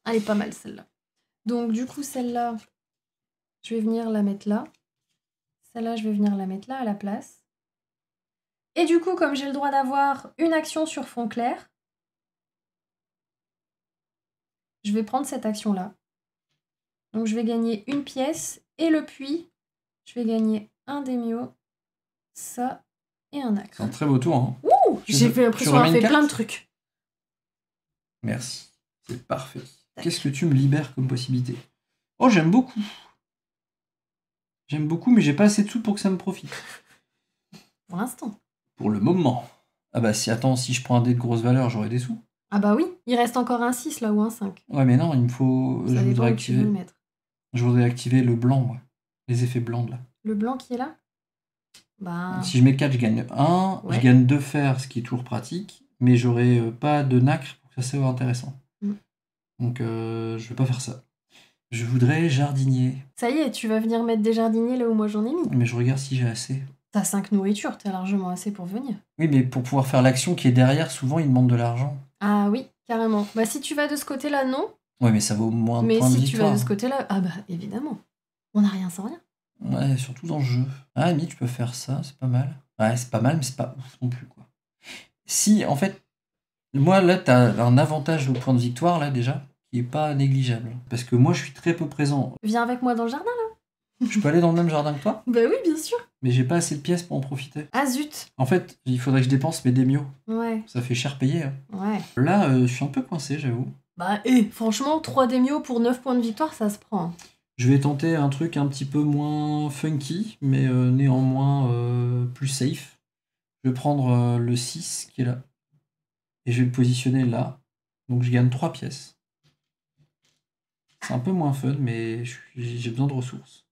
Elle est pas mal celle-là. Donc du coup celle-là, je vais venir la mettre là. Celle-là, je vais venir la mettre là à la place. Et du coup, comme j'ai le droit d'avoir une action sur fond clair, je vais prendre cette action-là. Donc je vais gagner une pièce et le puits, je vais gagner un démio, ça et un nacre. C'est un très beau tour. Hein. Ouh, j'ai fait l'impression d'avoir fait plein de trucs. Merci, c'est parfait. Qu'est-ce que tu me libères comme possibilité? Oh, j'aime beaucoup. J'aime beaucoup, mais j'ai pas assez de sous pour que ça me profite. Pour l'instant. Pour le moment. Ah bah si, attends, si je prends un dé de grosse valeur, j'aurai des sous. Ah bah oui, il reste encore un 6 là ou un 5. Ouais, mais non, il me faut... Ça je voudrais activer... Je voudrais activer le blanc, moi. Les effets blancs, là. Le blanc qui est là? Bah... Si je mets 4, je gagne 1. Ouais. Je gagne 2 fers, ce qui est toujours pratique. Mais j'aurai pas de nacre pour que ça soit intéressant. Donc, je vais pas faire ça. Je voudrais jardinier. Ça y est, tu vas venir mettre des jardiniers là où moi j'en ai mis. Mais je regarde si j'ai assez. T'as 5 nourritures, t'as largement assez pour venir. Oui, mais pour pouvoir faire l'action qui est derrière, souvent, ils demandent de l'argent. Ah oui, carrément. Bah si tu vas de ce côté-là, non. Ouais, mais ça vaut moins de points de victoire. Mais si tu vas de ce côté-là, ah bah évidemment. On n'a rien sans rien. Ouais, surtout dans le jeu. Ah, mais tu peux faire ça, c'est pas mal. Ouais, c'est pas mal, mais c'est pas ouf non plus, quoi. Si, en fait, moi, là, t'as un avantage au point de victoire, là, déjà, qui est pas négligeable. Parce que moi, je suis très peu présent. Viens avec moi dans le jardin, là. Je peux aller dans le même jardin que toi? Bah oui, bien sûr. Mais j'ai pas assez de pièces pour en profiter. Ah zut. En fait, il faudrait que je dépense mes démios. Ouais. Ça fait cher payer. Hein. Ouais. Là, je suis un peu coincé, j'avoue. Bah, franchement, 3 démios pour 9 points de victoire, ça se prend. Je vais tenter un truc un petit peu moins funky, mais néanmoins plus safe. Je vais prendre le 6 qui est là. Et je vais le positionner là. Donc je gagne 3 pièces. C'est un peu moins fun, mais j'ai besoin de ressources.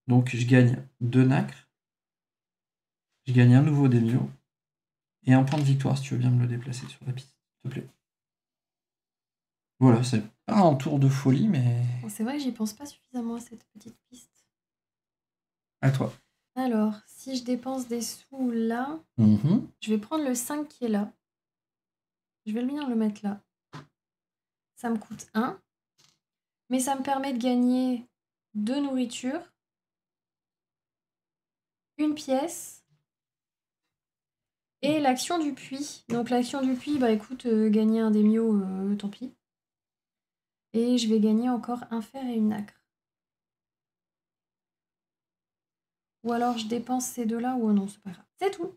Donc je gagne 2 nacres. Je gagne un nouveau démio. Et un point de victoire si tu veux bien me le déplacer sur la piste, s'il te plaît. Voilà, c'est pas un tour de folie, mais... C'est vrai que j'y pense pas suffisamment à cette petite piste. À toi. Alors, si je dépense des sous là, je vais prendre le 5 qui est là. Je vais venir le mettre là. Ça me coûte 1. Mais ça me permet de gagner 2 nourritures. Une pièce. Et l'action du puits. Donc l'action du puits, bah écoute, gagner un démio, tant pis. Et je vais gagner encore un fer et une nacre. Ou alors je dépense ces deux-là, ou non, c'est pas grave. C'est tout.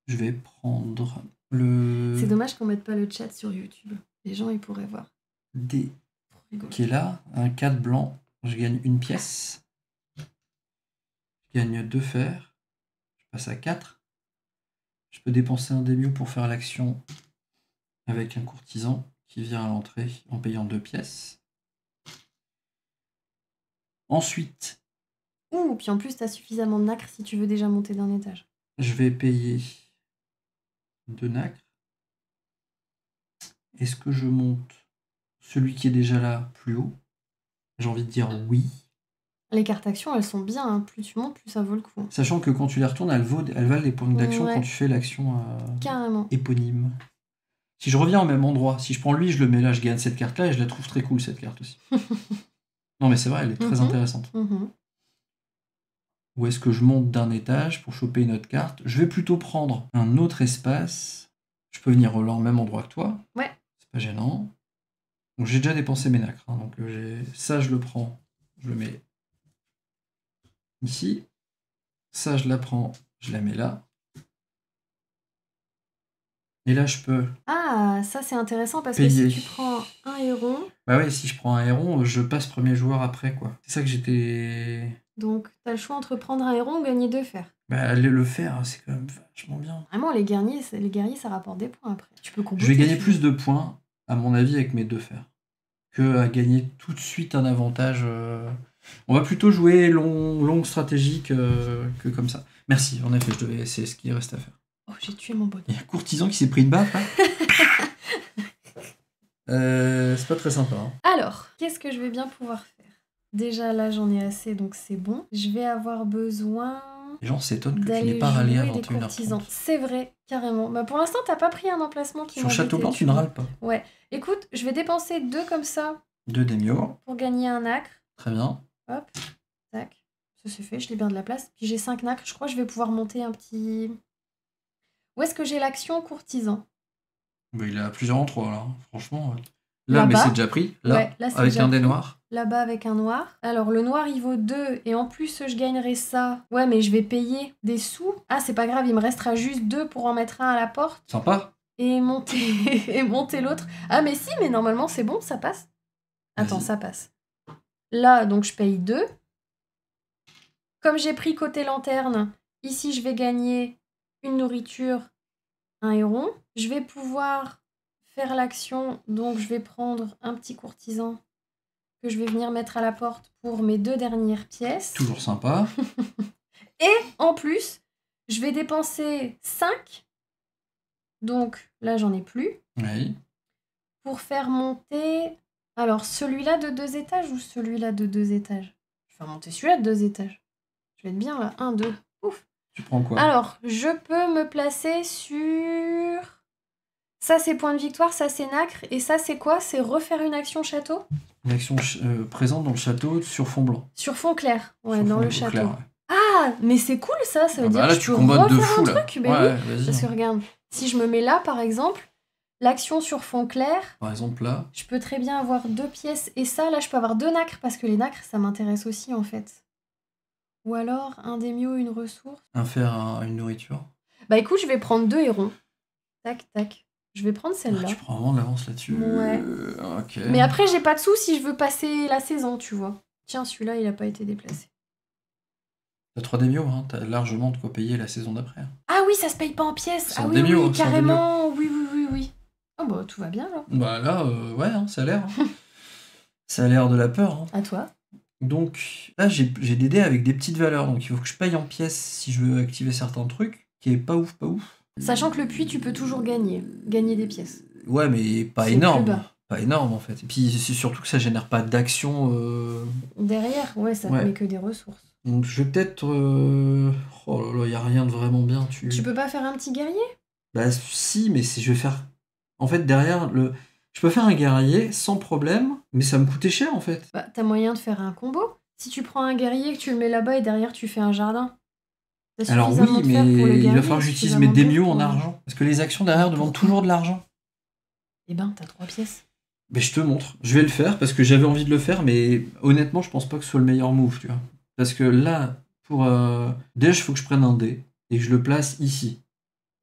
Je vais prendre le... C'est dommage qu'on mette pas le chat sur YouTube. Les gens, ils pourraient voir. D qui est là, un 4 blanc. Je gagne une pièce. Je gagne 2 fers. Je passe à 4. Je peux dépenser un démio pour faire l'action avec un courtisan qui vient à l'entrée en payant 2 pièces. Ensuite, Ouh, puis en plus, t'as suffisamment de nacre si tu veux déjà monter d'un étage. je vais payer 2 nacres. Est-ce que je monte celui qui est déjà là plus haut? J'ai envie de dire oui. Les cartes actions, elles sont bien. Hein. Plus tu montes, plus ça vaut le coup. Sachant que quand tu les retournes, elles valent les points d'action Ouais. quand tu fais l'action Carrément. éponyme. Si je reviens au même endroit, si je prends lui, je le mets là, je gagne cette carte-là et je la trouve très cool, cette carte aussi. Non, mais c'est vrai, elle est très intéressante. Où est-ce que je monte d'un étage pour choper une autre carte? Je vais plutôt prendre un autre espace. Je peux venir au même endroit que toi. Ouais. C'est pas gênant. Donc j'ai déjà dépensé mes nacres. Hein, donc ça, je le prends. Je le mets ici. Ça, je la prends. Je la mets là. Et là, je peux... Ah, ça c'est intéressant parce payer. que si tu prends un héron... Bah ouais, si je prends un héron, je passe premier joueur après, quoi. C'est ça que j'étais... Donc, t'as le choix entre prendre un héron ou gagner 2 fers. Bah, le faire, c'est quand même vachement bien. Vraiment, les guerriers, ça rapporte des points après. Tu peux composer. Je vais gagner plus de points, à mon avis, avec mes 2 fers, que à gagner tout de suite un avantage. On va plutôt jouer longue stratégique que comme ça. Merci, en effet, c'est ce qu'il reste à faire. Oh, j'ai tué mon bonhomme. Il y a un courtisan qui s'est pris une baffe, là. C'est pas très sympa. Hein. Alors, qu'est-ce que je vais bien pouvoir faire? Déjà, là, j'en ai assez, donc c'est bon. Je vais avoir besoin... Les gens s'étonnent que tu n'aies d'aller pas râlé à jouer des courtisans. 21h30. C'est vrai, carrément. Bah, pour l'instant, t'as pas pris un emplacement qui Sur Château Blanc, tu ne râles pas. Ouais. Écoute, je vais dépenser 2 comme ça 2 daimyo. pour gagner un nacre. Très bien. Hop, tac. Ça c'est fait, je libère de la place. Puis j'ai 5 nacres. Je crois que je vais pouvoir monter un petit... Où est-ce que j'ai l'action courtisan? Bah, il a plusieurs en 3, là. Franchement... Là, mais Là-bas. c'est déjà pris. Là, Ouais, là, c'est avec déjà un des pris. noirs. Là-bas avec un noir. Alors le noir il vaut 2 et en plus je gagnerai ça. Ouais mais je vais payer des sous. Ah c'est pas grave, il me restera juste 2 pour en mettre un à la porte. Sympa. Et monter, et monter l'autre. Ah mais si, mais normalement c'est bon, ça passe. Attends, Vas-y. ça passe. Là donc je paye 2. Comme j'ai pris côté lanterne, ici je vais gagner une nourriture, un héron. Je vais pouvoir faire l'action, donc je vais prendre un petit courtisan que je vais venir mettre à la porte pour mes 2 dernières pièces. Toujours sympa. Et en plus, je vais dépenser 5, donc là j'en ai plus, Oui. pour faire monter... Alors celui-là de 2 étages ou celui-là de 2 étages? Je vais faire monter celui-là de 2 étages. Je vais être bien là, 1, 2, ouf. Tu prends quoi? Alors, je peux me placer sur... Ça c'est point de victoire, ça c'est nacre, et ça c'est quoi? C'est refaire une action château? Une action présente dans le château sur fond blanc. Sur fond clair, ouais, Sur dans fond le bleu château. clair, ouais. Ah, mais c'est cool ça, ça veut dire là, que tu je peux combattes de refaire fou, un là. truc. Ben Ouais, oui, vas-y. parce que regarde, si je me mets là par exemple, l'action sur fond clair, Par exemple, là. je peux très bien avoir 2 pièces, et ça là je peux avoir 2 nacres, parce que les nacres ça m'intéresse aussi en fait. Ou alors un daimyo, une ressource. Un fer à une nourriture. Bah écoute, je vais prendre 2 hérons. Tac, tac. Je vais prendre Ah, celle-là. tu prends vraiment de l'avance là-dessus. Ouais. Ok. Mais après, j'ai pas de sous si je veux passer la saison, tu vois. Tiens, celui-là, il a pas été déplacé. T'as 3 daimyo, hein. T'as largement de quoi payer la saison d'après. Ah oui, ça se paye pas en pièces. C'est Ah un oui, daimyo, oui, hein, c'est un carrément. Oui, oui, oui, oui. Oh bah, tout va bien, là. Bah là, ouais, hein, ça a l'air. Hein. Ça a l'air de la peur. Hein. À toi. Donc là, j'ai des dés avec des petites valeurs. Donc il faut que je paye en pièces si je veux activer certains trucs. Qui est pas ouf, pas ouf. Sachant que le puits, tu peux toujours gagner. Gagner des pièces. Ouais, mais pas C'est énorme. plus bas. Pas énorme en fait. Et puis c'est surtout que ça génère pas d'action. Derrière, ouais, ça te Ouais. met que des ressources. Donc je vais peut-être. Oh là là, y a rien de vraiment bien. Tu peux pas faire un petit guerrier? Bah si, mais je vais faire. En fait, derrière le. Je peux faire un guerrier sans problème, mais ça me coûtait cher en fait. Bah, t'as moyen de faire un combo. Si tu prends un guerrier, que tu le mets là-bas et derrière tu fais un jardin. T'as Alors suffisamment oui, de fer pour le mais il va guerrier, falloir que j'utilise suffisamment mes de daimyo fer en pour- argent. Parce que les actions derrière demandent toujours de l'argent. Eh ben, t'as 3 pièces. Mais je te montre. Je vais le faire parce que j'avais envie de le faire, mais honnêtement, je pense pas que ce soit le meilleur move, tu vois. Parce que là, pour. Déjà, il faut que je prenne un dé et que je le place ici.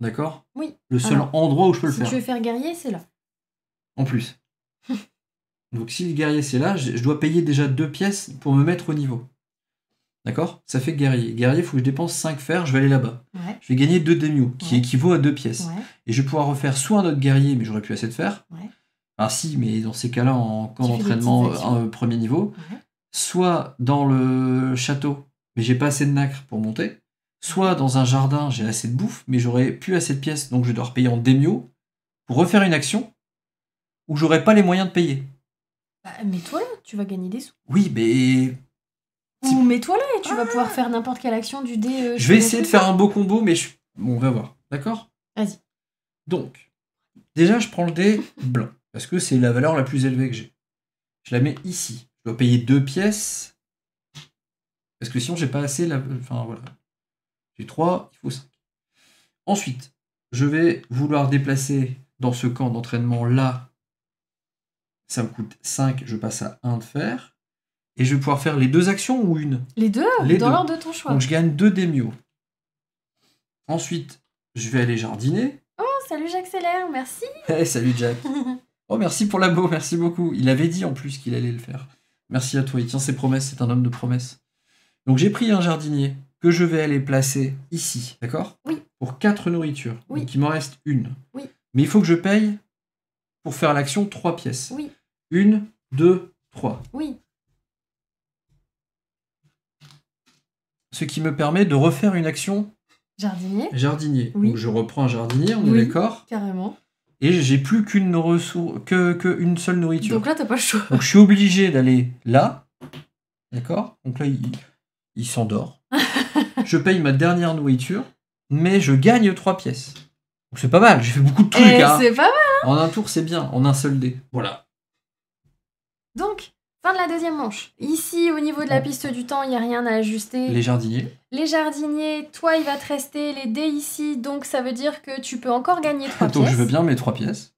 D'accord? Oui. Le seul Alors, endroit où je peux le Si faire. tu veux faire guerrier, c'est là. En plus. Donc si le guerrier c'est là, je dois payer déjà 2 pièces pour me mettre au niveau. D'accord? Ça fait guerrier. Guerrier, il faut que je dépense 5 fers, je vais aller là-bas. Ouais. Je vais gagner 2 daimyo, qui Ouais. équivaut à 2 pièces. Ouais. Et je vais pouvoir refaire soit un autre guerrier, mais j'aurais plus assez de fer, Ouais. Ah si, mais dans ces cas-là, en camp Tu fais des d'entraînement petites actions. premier niveau, Ouais. soit dans le château, mais j'ai pas assez de nacre pour monter, soit dans un jardin, j'ai assez de bouffe, mais j'aurais plus assez de pièces, donc je dois repayer en démio pour refaire une action où j'aurais pas les moyens de payer. Bah, mets-toi là, tu vas gagner des sous. Oui, mais Ou mets-toi là et tu vas pouvoir faire n'importe quelle action du dé. je vais essayer de faire un beau combo, mais bon, on va voir. D'accord? Vas-y. Donc, déjà, je prends le dé blanc, parce que c'est la valeur la plus élevée que j'ai. Je la mets ici. Je dois payer 2 pièces, parce que sinon, j'ai pas assez. Enfin, voilà. J'ai 3, il faut 5. Ensuite, je vais vouloir déplacer dans ce camp d'entraînement là. Ça me coûte 5, je passe à 1 de fer. Et je vais pouvoir faire les 2 actions ou une? Les deux, Les dans deux. l'ordre de ton choix. Donc je gagne 2 démios. Ensuite, je vais aller jardiner. Oh, salut, j'accélère, merci. Hey, salut Jack. Oh, merci pour l'abo, merci beaucoup. Il avait dit en plus qu'il allait le faire. Merci à toi, il tient ses promesses, c'est un homme de promesses. Donc j'ai pris un jardinier que je vais aller placer ici, d'accord? Oui. Pour 4 nourritures. Oui. Donc il m'en reste une. Oui. Mais il faut que je paye pour faire l'action 3 pièces. Oui, 1, 2, 3. oui. Ce qui me permet de refaire une action Jardinier, jardinier. Oui. Donc je reprends un jardinier, on Oui. est d'accord? carrément. Et j'ai plus qu'une ressource, que une seule nourriture. Donc là, t'as pas le choix. Donc je suis obligé d'aller là. D'accord? Donc là, il s'endort. Je paye ma dernière nourriture, mais je gagne 3 pièces. Donc c'est pas mal, j'ai fait beaucoup de trucs. Et Hein. c'est pas mal. En un tour, c'est bien, en un seul dé. Voilà. Donc, fin de la deuxième manche. Ici, au niveau de la piste du temps, il n'y a rien à ajuster. Les jardiniers. Les jardiniers, toi, il va te rester les dés ici, donc ça veut dire que tu peux encore gagner 3 Donc pièces. je veux bien mes 3 pièces.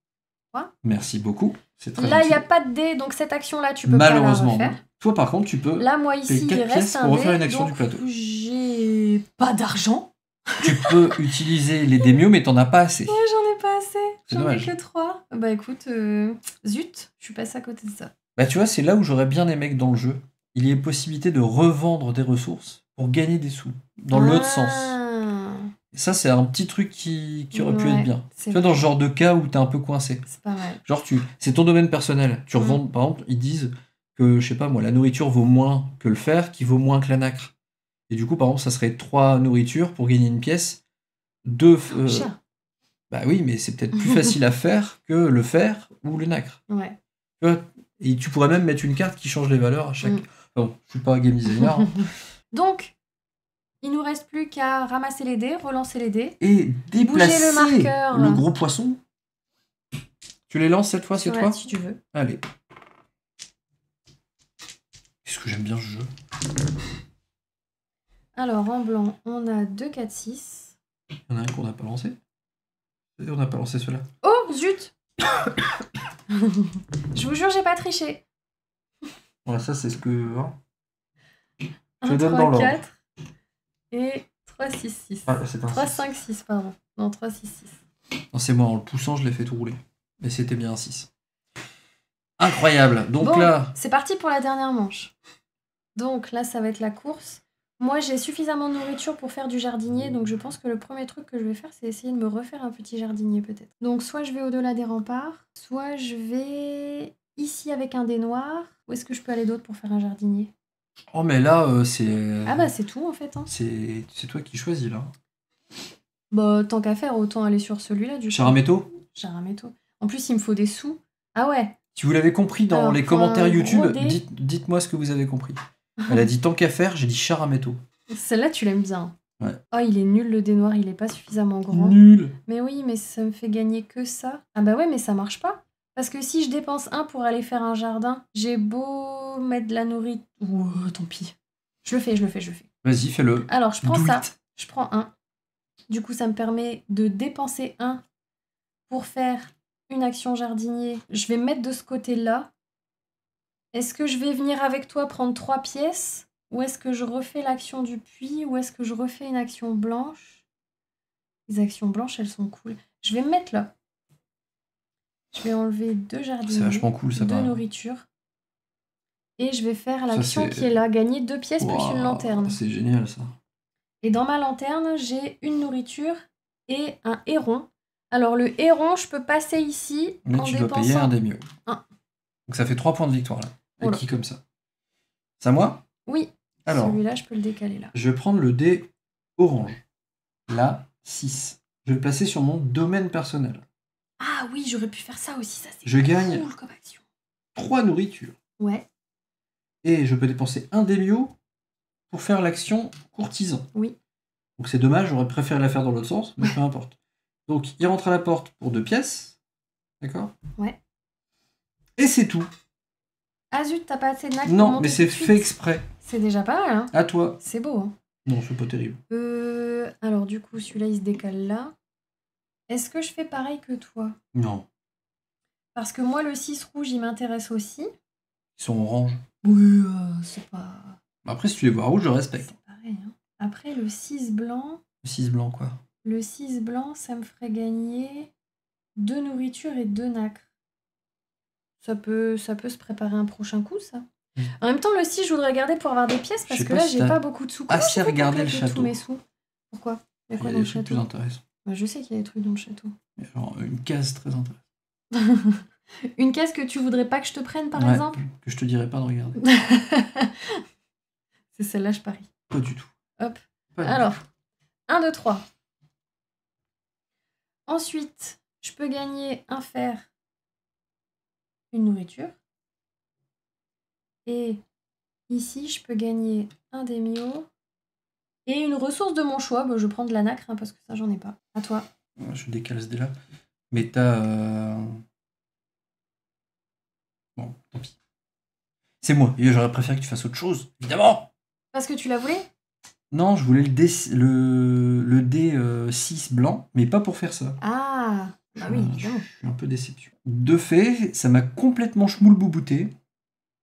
Quoi? Merci beaucoup. C'est très Là, il gentil. n'y a pas de dés, donc cette action-là, tu peux pas la Malheureusement. refaire. Toi, par contre, tu peux. Là, moi, ici, payer il 4 reste pièces un pour refaire dé, une action donc du plateau. j'ai pas d'argent. Tu peux utiliser les démios, mais t'en as pas assez. Ouais, j'en ai pas assez. C'est J'en ai dommage. que 3. Bah écoute, zut, je suis passée à côté de ça. Bah tu vois, c'est là où j'aurais bien aimé que dans le jeu, il y ait possibilité de revendre des ressources pour gagner des sous. Dans l'autre sens. Et ça, c'est un petit truc qui aurait pu Ouais, être bien. c'est Tu vois, dans ce genre de cas où t'es un peu coincé. C'est pas mal. Genre, c'est ton domaine personnel. Tu revends, par exemple, ils disent que, je sais pas moi, la nourriture vaut moins que le fer, qui vaut moins que la nacre. Et du coup, par exemple, ça serait 3 nourritures pour gagner une pièce. 2... Cher. bah oui, mais c'est peut-être plus facile à faire que le fer ou le nacre. Ouais. Tu vois, et tu pourrais même mettre une carte qui change les valeurs à chaque... Mm. Bon, je suis pas game designer. Hein. Donc, il nous reste plus qu'à ramasser les dés, relancer les dés. Et déplacer le marqueur. le gros poisson. Tu les lances cette fois, c'est Ouais, toi? si tu veux. Allez. Qu'est-ce que j'aime bien ce jeu. Alors, en blanc, on a 2, 4, 6. Il y en a un qu'on n'a pas lancé. On n'a pas lancé celui-là. Oh, zut. Je vous jure, j'ai pas triché. Voilà, ça c'est ce que... Hein. 1, Je donne 3, dans l'ordre. 4 et 3, 6, 6. Ah, c'est un 3, 6. 5, 6, pardon. Non, 3, 6, 6. Non, c'est moi, en le poussant, je l'ai fait tout rouler. Mais c'était bien un 6. Incroyable. Donc Bon, là... c'est parti pour la dernière manche. Donc là, ça va être la course. Moi, j'ai suffisamment de nourriture pour faire du jardinier, donc je pense que le premier truc que je vais faire, c'est essayer de me refaire un petit jardinier peut-être. Donc soit je vais au-delà des remparts, soit je vais ici avec un dé noir. Où est-ce que je peux aller d'autre pour faire un jardinier? Oh, mais là, c'est... Ah bah c'est tout en fait. Hein. C'est toi qui choisis, là. Bah tant qu'à faire, autant aller sur celui-là du coup. Charameto, Charameto. En plus, il me faut des sous. Ah ouais. si vous l'avez compris dans Alors, les pour commentaires un YouTube, gros dé. dites-moi ce que vous avez compris. Elle a dit tant qu'à faire, j'ai dit Charameto. Celle-là, tu l'aimes bien. Ouais. Oh, il est nul le dé noir, il est pas suffisamment grand. Nul. Mais oui, mais ça me fait gagner que ça. Ah bah ouais, mais ça marche pas. Parce que si je dépense 1 pour aller faire un jardin, j'ai beau mettre de la nourriture... tant pis. Je le fais. Vas-y, fais-le. Alors, je prends Do ça. it. Je prends 1. Du coup, ça me permet de dépenser 1 pour faire une action jardinier. Je vais me mettre de ce côté-là. Est-ce que je vais venir avec toi prendre 3 pièces? Ou est-ce que je refais l'action du puits? Ou est-ce que je refais une action blanche? Les actions blanches, elles sont cool. Je vais me mettre là. Je vais enlever 2 jardiniers. C'est vachement cool, ça 2 va. nourritures. Et je vais faire Ça, l'action c'est- qui est là. Gagner 2 pièces plus Waouh, une lanterne. C'est génial, ça. Et dans ma lanterne, j'ai une nourriture et un héron. Alors, le héron, je peux passer ici Mais en tu dois dépensant... payer un Demio. Un. Donc ça fait 3 points de victoire là. Oula. Acquis comme ça. C'est à moi? Oui, Alors, celui-là, je peux le décaler là. je vais prendre le dé orange. Là, 6. Je vais le placer sur mon domaine personnel. Ah oui, j'aurais pu faire ça aussi, ça c'est Je gagne cool comme action. 3 nourritures. Ouais, Et je peux dépenser un Demio pour faire l'action courtisan. oui. Donc c'est dommage, j'aurais préféré la faire dans l'autre sens, mais peu importe. Donc il rentre à la porte pour 2 pièces. D'accord? Ouais. Et c'est tout. Ah zut, t'as pas assez de nac pour Non, monter mais c'est tout de suite. fait exprès. C'est déjà pas mal, hein. À toi. C'est beau, hein. Non, c'est pas terrible. Alors du coup, celui-là, il se décale là. Est-ce que je fais pareil que toi? Non. Parce que moi, le 6 rouge, il m'intéresse aussi. Ils sont orange. Oui, c'est pas... Après, si tu les vois rouges, je respecte. C'est pareil, hein. Après, le 6 blanc... 6 blanc, quoi. Le 6 blanc, ça me ferait gagner 2 nourritures et 2 nacres. Ça peut se préparer un prochain coup, ça. En même temps, le 6, je voudrais garder pour avoir des pièces, parce sais que pas là, si j'ai t'as pas beaucoup de sous. Comment assez je fais pour regardé le claquer château. tous mes sous? Pourquoi? Il y a Il y quoi a dans des le trucs plus château? intéressants. Bah, je sais qu'il y a des trucs dans le château. Il y a genre une case très intéressante. Une caisse que tu voudrais pas que je te prenne, par Ouais, exemple? que je te dirais pas de regarder. C'est celle-là, je parie. Pas du tout. Hop. Pas du Alors, 1, 2, 3. Ensuite, je peux gagner un fer, une nourriture. Et ici, je peux gagner un Demio et une ressource de mon choix. Bah, je prends de la nacre, hein, parce que ça, j'en ai pas. À toi. tout. Je décale ce dé là. Mais t'as... Bon, tant pis. C'est moi. Et j'aurais préféré que tu fasses autre chose, évidemment. Parce que tu la voulais? Non, je voulais le dé 6 blanc, mais pas pour faire ça. Ah, bah oui, évidemment. Je suis un peu déception. De fait, ça m'a complètement schmoule-boubouté.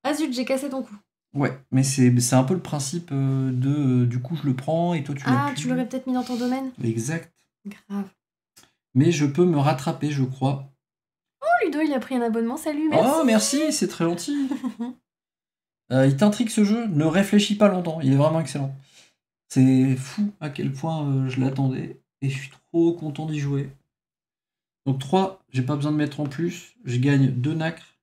Ah zut, j'ai cassé ton cou. Ouais, mais c'est un peu le principe du coup, je le prends et toi, tu l'as Ah, plus. tu l'aurais peut-être mis dans ton domaine? Exact. Grave. Mais je peux me rattraper, je crois. Oh, Ludo, il a pris un abonnement. Salut, merci. Oh, merci, c'est très gentil. Il t'intrigue ce jeu, ne réfléchis pas longtemps, il est vraiment excellent. C'est fou à quel point je l'attendais et je suis trop content d'y jouer. Donc 3, j'ai pas besoin de mettre en plus, je gagne 2 nacres,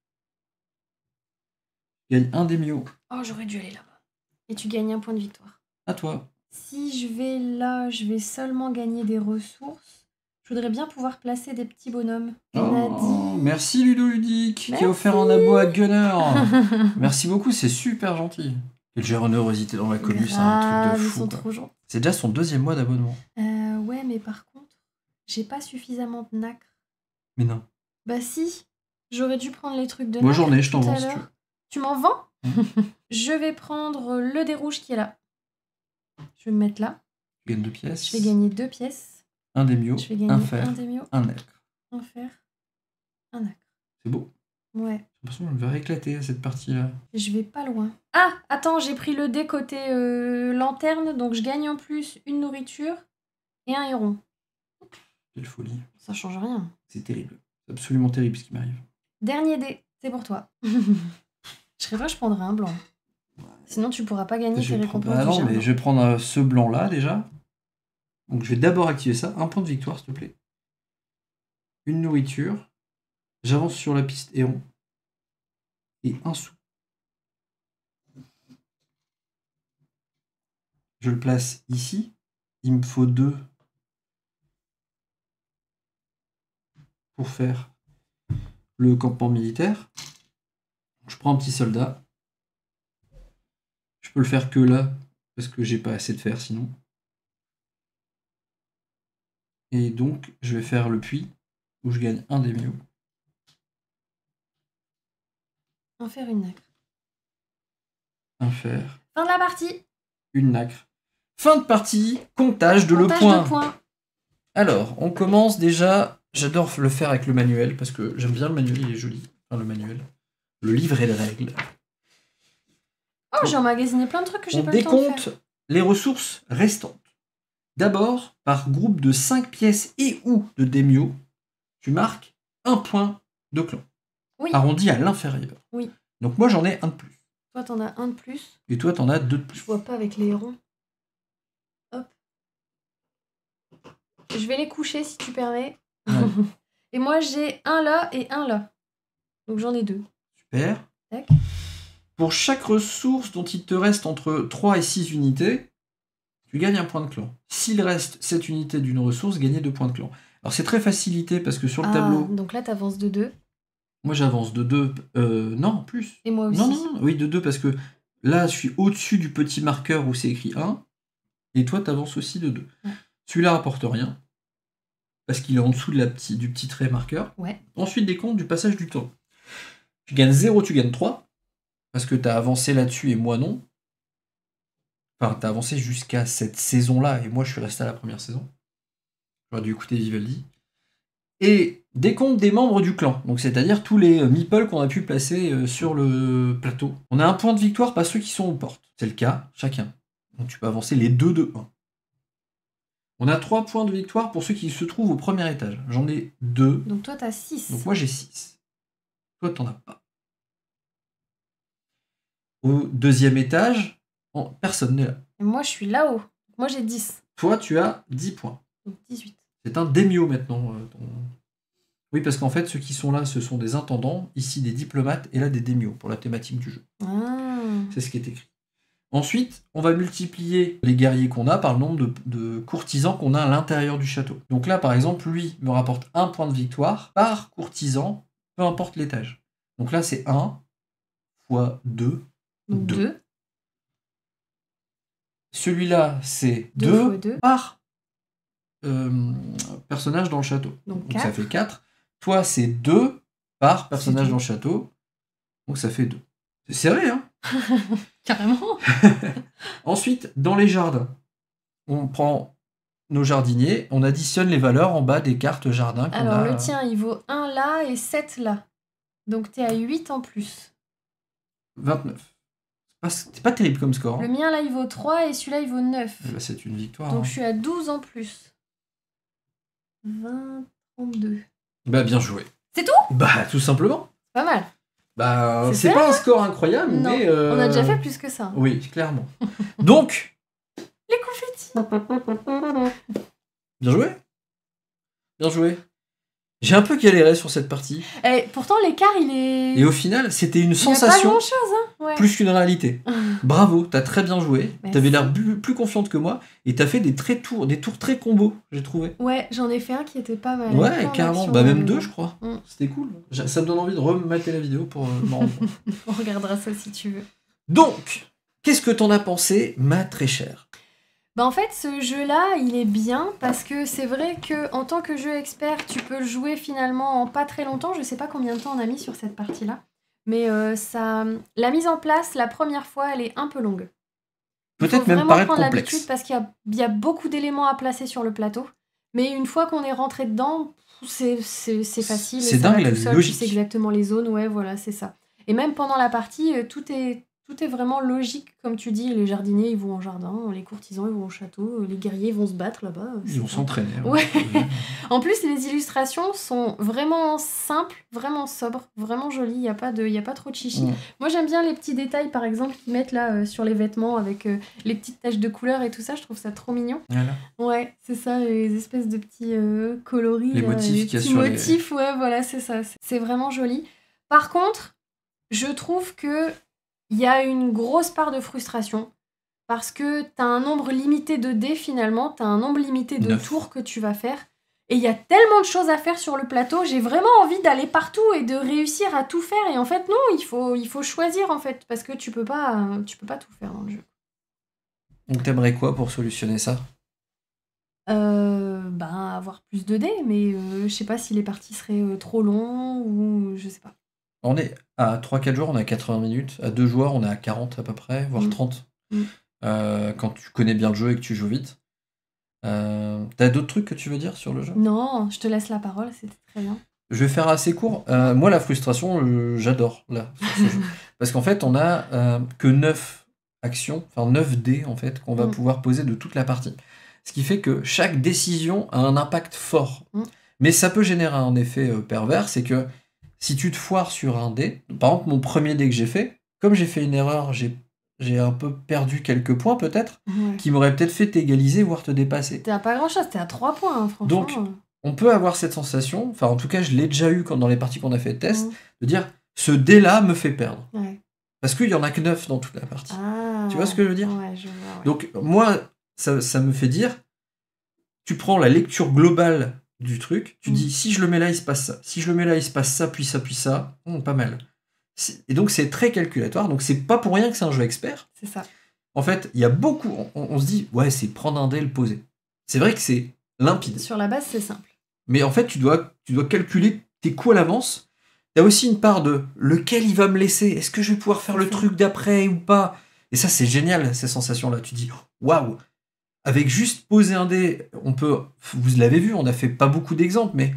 je gagne 1 Demio. Oh, j'aurais dû aller là-bas. Et tu gagnes un point de victoire. À toi. Si je vais là, je vais seulement gagner des ressources. Je voudrais bien pouvoir placer des petits bonhommes. Oh, merci Ludo Ludique qui Merci. a offert un abo à Gunner. Merci beaucoup, c'est super gentil. Quelle générosité dans la commune, c'est un truc de Ils fou. sont quoi. trop gentils. C'est déjà son 2e mois d'abonnement. Ouais, mais par contre, j'ai pas suffisamment de nacre. Mais non. Bah si, j'aurais dû prendre les trucs de Moi nacre j'en ai, je t'en tout à vends si tu l'heure. veux. Tu m'en vends? Mhm. Je vais prendre le dé rouge qui est là. Je vais me mettre là. Tu gagnes 2 pièces. Je vais gagner 2 pièces. Un Demio, Je vais gagner un fer, un Demio, un nacre. un fer, un nacre. C'est beau. Ouais. J'ai l'impression que je me verrai éclater à cette partie-là. Je vais pas loin. Ah, attends, j'ai pris le dé côté lanterne, donc je gagne en plus une nourriture et un héron. Quelle folie. Ça change rien. C'est terrible. C'est absolument terrible ce qui m'arrive. Dernier dé, c'est pour toi. Je serais toi, je prendrais un blanc. Sinon, tu pourras pas gagner tes récompenses Ah du non, jardin. mais je vais prendre ce blanc-là déjà. Donc je vais d'abord activer ça. Un point de victoire, s'il te plaît. Une nourriture. J'avance sur la piste héron. Et un sou. Je le place ici. Il me faut 2 pour faire le campement militaire. Je prends un petit soldat. Je peux le faire que là, parce que j'ai pas assez de fer sinon. Et donc, je vais faire le puits, où je gagne un Demio. Un fer, une nacre. Un fer, Fin de la partie. une nacre. Fin de partie, comptage de Comptage le point. de points. Alors, on commence déjà. J'adore le faire avec le manuel, parce que j'aime bien le manuel, il est joli. Enfin, le manuel. Le livret de règles. Oh, j'ai emmagasiné plein de trucs que j'ai On pas le temps de faire. décompte les ressources restantes. D'abord, par groupe de 5 pièces et ou de Demio, tu marques un point de clan. Oui. Arrondi à l'inférieur. Oui. Donc moi, j'en ai un de plus. Toi, t'en as un de plus. Et toi, t'en as 2 de plus. Je vois pas avec les hérons. Hop. Je vais les coucher si tu permets. Ouais. Et moi, j'ai un là et un là. Donc j'en ai 2. Super. Tac. Pour chaque ressource dont il te reste entre 3 et 6 unités, tu gagnes un point de clan. S'il reste 7 unités d'une ressource, gagner 2 points de clan. Alors c'est très facilité parce que sur le tableau, Donc là, t'avances de 2. moi j'avance de 2, non, plus. Et moi aussi. Non, oui, de 2 parce que là je suis au-dessus du petit marqueur où c'est écrit 1, et toi t'avances aussi de 2. Ouais. Celui-là rapporte rien, parce qu'il est en dessous de du petit trait marqueur. Ouais. Ensuite, décompte du passage du temps. Tu gagnes 0, tu gagnes 3, parce que t'as avancé là-dessus et moi non. Enfin, t'as avancé jusqu'à cette saison-là, et moi je suis resté à la première saison. J'aurais dû écouter Vivaldi. Et décompte des membres du clan, donc c'est-à-dire tous les meeples qu'on a pu placer sur le plateau. On a un point de victoire par ceux qui sont aux portes. C'est le cas, chacun. Donc tu peux avancer les 2 de 1. On a 3 points de victoire pour ceux qui se trouvent au premier étage. J'en ai 2. Donc toi, t'as 6. Donc moi j'ai 6. Toi t'en as pas. Au deuxième étage, personne n'est là. Et moi, je suis là-haut. Moi, j'ai 10. Toi tu as 10 points. Donc 18. C'est un daimyo maintenant. Oui, parce qu'en fait, ceux qui sont là, ce sont des intendants, ici des diplomates, et là des daimyo, pour la thématique du jeu. Ah. C'est ce qui est écrit. Ensuite, on va multiplier les guerriers qu'on a par le nombre de courtisans qu'on a à l'intérieur du château. Donc là, par exemple, lui me rapporte 1 point de victoire par courtisan, peu importe l'étage. Donc là, c'est 1 fois 2. Donc 2. Celui-là, c'est 2 2 fois 2. par personnage dans le château. Donc ça 4. fait 4. Toi, c'est 2 par personnage tout. dans le château. Donc ça fait 2. C'est serré, hein? Carrément. Ensuite, dans les jardins, on prend nos jardiniers, on additionne les valeurs en bas des cartes jardin qu'on Alors, a. le tien, il vaut 1 là et 7 là. Donc t'es à 8 en plus. 29. C'est pas terrible comme score. Le Hein. mien, là, il vaut 3 et celui-là, il vaut 9. Bah, c'est une victoire. Donc hein. je suis à 12 en plus. 20, 32. Bah bien joué. C'est tout? Bah tout simplement. Pas mal. Bah C'est c'est fait, pas un score incroyable, Non, mais... on a déjà fait plus que ça. Oui, clairement. Donc, Les confettis. bien joué. Bien joué. J'ai un peu galéré sur cette partie. Et pourtant, l'écart, il est... Et au final, c'était une Il y a pas sensation grand-chose, hein. Ouais. plus qu'une réalité. Bravo, t'as très bien joué. Merci. T'avais l'air plus confiante que moi. Et t'as fait des tours très combos, j'ai trouvé. Ouais, j'en ai fait un qui était pas mal. Ouais, carrément. Bah même 2, je crois. Mm. C'était cool. Ça me donne envie de remater la vidéo pour m'en rendre compte. On regardera ça si tu veux. Donc, qu'est-ce que t'en as pensé, ma très chère? Bah en fait, ce jeu-là, il est bien parce que c'est vrai que en tant que jeu expert, tu peux le jouer finalement en pas très longtemps. Je sais pas combien de temps on a mis sur cette partie-là. Mais la mise en place, la première fois, elle est un peu longue. Peut-être même paraître vraiment prendre complexe. l'habitude parce qu'il y a beaucoup d'éléments à placer sur le plateau. Mais une fois qu'on est rentré dedans, c'est facile. C'est et ça dingue, va la tout seul, logique. Tu sais exactement les zones, ouais, voilà, c'est ça. Et même pendant la partie, tout est vraiment logique, comme tu dis. Les jardiniers, ils vont en jardin, les courtisans, ils vont au château, les guerriers, ils vont se battre là-bas. Ils vont s'entraîner. Ouais. En plus, les illustrations sont vraiment simples, vraiment sobres, vraiment jolies. Il y a pas trop de chichi. Ouais. Moi, j'aime bien les petits détails, par exemple, qu'ils mettent là sur les vêtements avec les petites taches de couleur et tout ça. Je trouve ça trop mignon. Voilà. Ouais, c'est ça, les espèces de petits coloris. Les là, motifs les qu'il y a petits sur les- motifs, ouais, voilà, c'est ça. C'est vraiment joli. Par contre, je trouve que il y a une grosse part de frustration parce que t'as un nombre limité de dés finalement, t'as un nombre limité de 9. tours que tu vas faire. Et il y a tellement de choses à faire sur le plateau, j'ai vraiment envie d'aller partout et de réussir à tout faire. Et en fait, non, il faut choisir en fait, parce que tu peux pas tout faire dans le jeu. Donc t'aimerais quoi pour solutionner ça? Avoir plus de dés, mais je sais pas si les parties seraient trop longs ou je sais pas. On est à 3-4 joueurs, on est à 80 minutes. À 2 joueurs, on est à 40 à peu près, voire 30. Quand tu connais bien le jeu et que tu joues vite. T'as d'autres trucs que tu veux dire sur le jeu? Non, je te laisse la parole, c'était très bien. Je vais faire assez court. Moi, la frustration, j'adore là, sur ce jeu. Parce qu'en fait, on a que 9 actions, enfin 9 dés en fait, qu'on va pouvoir poser de toute la partie. Ce qui fait que chaque décision a un impact fort. Mais ça peut générer un effet pervers, c'est que si tu te foires sur un dé, par exemple mon premier dé que j'ai fait, comme j'ai fait une erreur, j'ai un peu perdu quelques points peut-être, Ouais. qui m'auraient peut-être fait t'égaliser, voire te dépasser. T'es à pas grand chose, t'es à 3 points, hein, franchement. Donc, on peut avoir cette sensation, enfin en tout cas je l'ai déjà eu dans les parties qu'on a fait de test, Mhm. de dire ce dé-là me fait perdre. Ouais. Parce qu'il y en a que 9 dans toute la partie. Ah. Tu vois ce que je veux dire? Ouais, je vois, ouais. Donc moi, ça me fait dire, tu prends la lecture globale du truc, tu dis si je le mets là, il se passe ça. Si je le mets là, il se passe ça, puis ça, puis ça. Pas mal. Et donc c'est très calculatoire, donc c'est pas pour rien que c'est un jeu expert. C'est ça. En fait, il y a beaucoup. On se dit, ouais, c'est prendre un dé et le poser. C'est vrai que c'est limpide. Sur la base, c'est simple. Mais en fait, tu dois calculer tes coups à l'avance. Il y a aussi une part de lequel il va me laisser. Est-ce que je vais pouvoir faire le truc d'après ou pas? Et ça, c'est génial, ces sensations-là. Tu dis, waouh! Avec juste poser un dé, on peut. Vous l'avez vu, on a fait pas beaucoup d'exemples, mais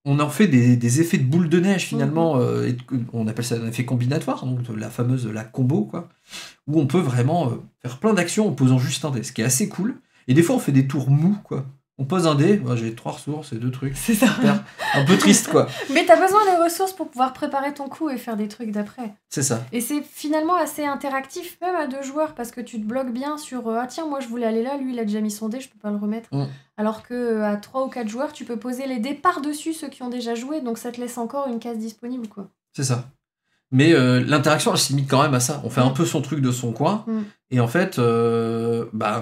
on en fait des effets de boule de neige finalement. On appelle ça un effet combinatoire, donc la combo, quoi. Où on peut vraiment faire plein d'actions en posant juste un dé, ce qui est assez cool. Et des fois, on fait des tours mous, quoi. On pose un dé, j'ai 3 ressources et 2 trucs. C'est ça. Super. Un peu triste, quoi. Mais t'as besoin des ressources pour pouvoir préparer ton coup et faire des trucs d'après. C'est ça. Et c'est finalement assez interactif, même à 2 joueurs, parce que tu te bloques bien sur ah tiens, moi je voulais aller là, lui il a déjà mis son dé, je peux pas le remettre. Alors que à 3 ou 4 joueurs, tu peux poser les dés par-dessus ceux qui ont déjà joué, donc ça te laisse encore une case disponible, quoi. C'est ça. Mais l'interaction, elle se limite quand même à ça. On fait un peu son truc de son coin, et en fait,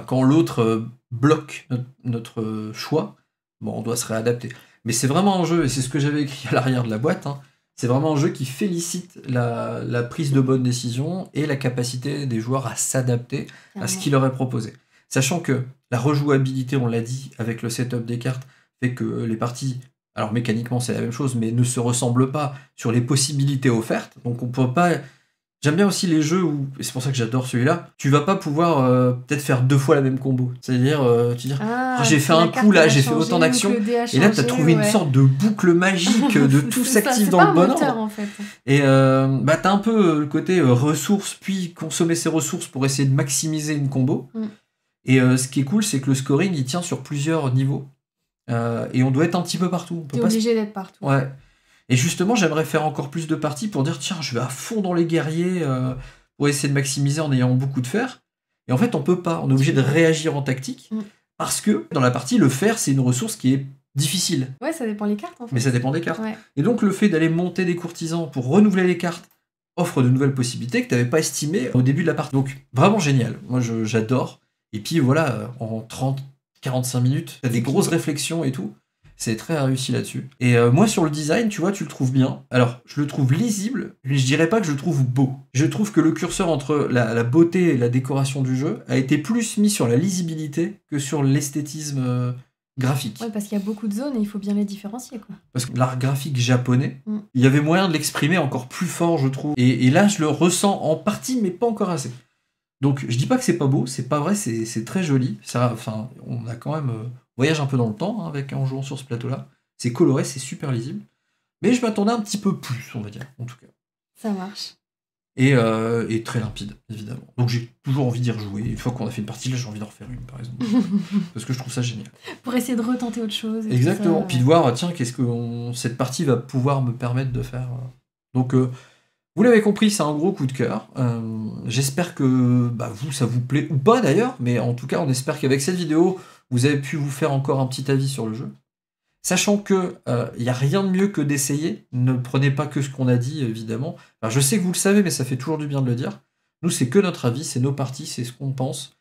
quand l'autre bloque notre choix, on doit se réadapter. Mais c'est vraiment un jeu, et c'est ce que j'avais écrit à l'arrière de la boîte, hein, c'est vraiment un jeu qui félicite la prise de bonnes décisions et la capacité des joueurs à s'adapter à ce qu'il leur est proposé. Sachant que la rejouabilité, on l'a dit, avec le setup des cartes, fait que les parties, alors mécaniquement c'est la même chose, mais ne se ressemblent pas sur les possibilités offertes. Donc on peut pas... J'aime bien aussi les jeux où, et c'est pour ça que j'adore celui-là, tu vas pas pouvoir peut-être faire 2 fois la même combo. C'est-à-dire, j'ai fait un coup là, j'ai fait autant d'actions, et là t'as trouvé une sorte de boucle magique de tout s'active dans le bon ordre. En fait. Et t'as un peu le côté ressources, puis consommer ses ressources pour essayer de maximiser une combo. Et ce qui est cool, c'est que le scoring, il tient sur plusieurs niveaux. Et on doit être un petit peu partout. T'es obligé d'être partout. Ouais. Et justement, j'aimerais faire encore plus de parties pour dire, tiens, je vais à fond dans les guerriers pour essayer de maximiser en ayant beaucoup de fer. Et en fait, on peut pas. On est obligé de réagir en tactique parce que dans la partie, le fer, c'est une ressource qui est difficile. Ouais, ça dépend des cartes, en fait. Mais ça dépend des cartes. Ouais. Et donc, le fait d'aller monter des courtisans pour renouveler les cartes offre de nouvelles possibilités que tu n'avais pas estimées au début de la partie. Donc, vraiment génial. Moi, j'adore. Et puis, voilà, en 30-45 minutes, tu as des grosses réflexions et tout. C'est très réussi là-dessus. Et moi, sur le design, tu vois, tu le trouves bien. Alors, je le trouve lisible, mais je dirais pas que je le trouve beau. Je trouve que le curseur entre la beauté et la décoration du jeu a été plus mis sur la lisibilité que sur l'esthétisme graphique. Ouais, parce qu'il y a beaucoup de zones et il faut bien les différencier, quoi. Parce que l'art graphique japonais, il y avait moyen de l'exprimer encore plus fort, je trouve. Et là, je le ressens en partie, mais pas encore assez. Donc, je dis pas que c'est pas beau, c'est pas vrai, c'est très joli. Enfin, on a quand même... voyage un peu dans le temps en jouant sur ce plateau-là. C'est coloré, c'est super lisible. Mais je m'attendais un petit peu plus, on va dire, en tout cas. Ça marche. Et très limpide, évidemment. Donc j'ai toujours envie d'y rejouer. Une fois qu'on a fait une partie, là, j'ai envie d'en refaire une, par exemple. Parce que je trouve ça génial. Pour essayer de retenter autre chose. Exactement. Puis de voir, tiens, qu'est-ce que cette partie va pouvoir me permettre de faire. Donc, vous l'avez compris, c'est un gros coup de cœur. J'espère que vous, ça vous plaît, ou pas d'ailleurs, mais en tout cas, on espère qu'avec cette vidéo, vous avez pu vous faire encore un petit avis sur le jeu. Sachant que y a rien de mieux que d'essayer. Ne prenez pas que ce qu'on a dit, évidemment. Alors, je sais que vous le savez, mais ça fait toujours du bien de le dire. Nous, c'est que notre avis, c'est nos parties, c'est ce qu'on pense.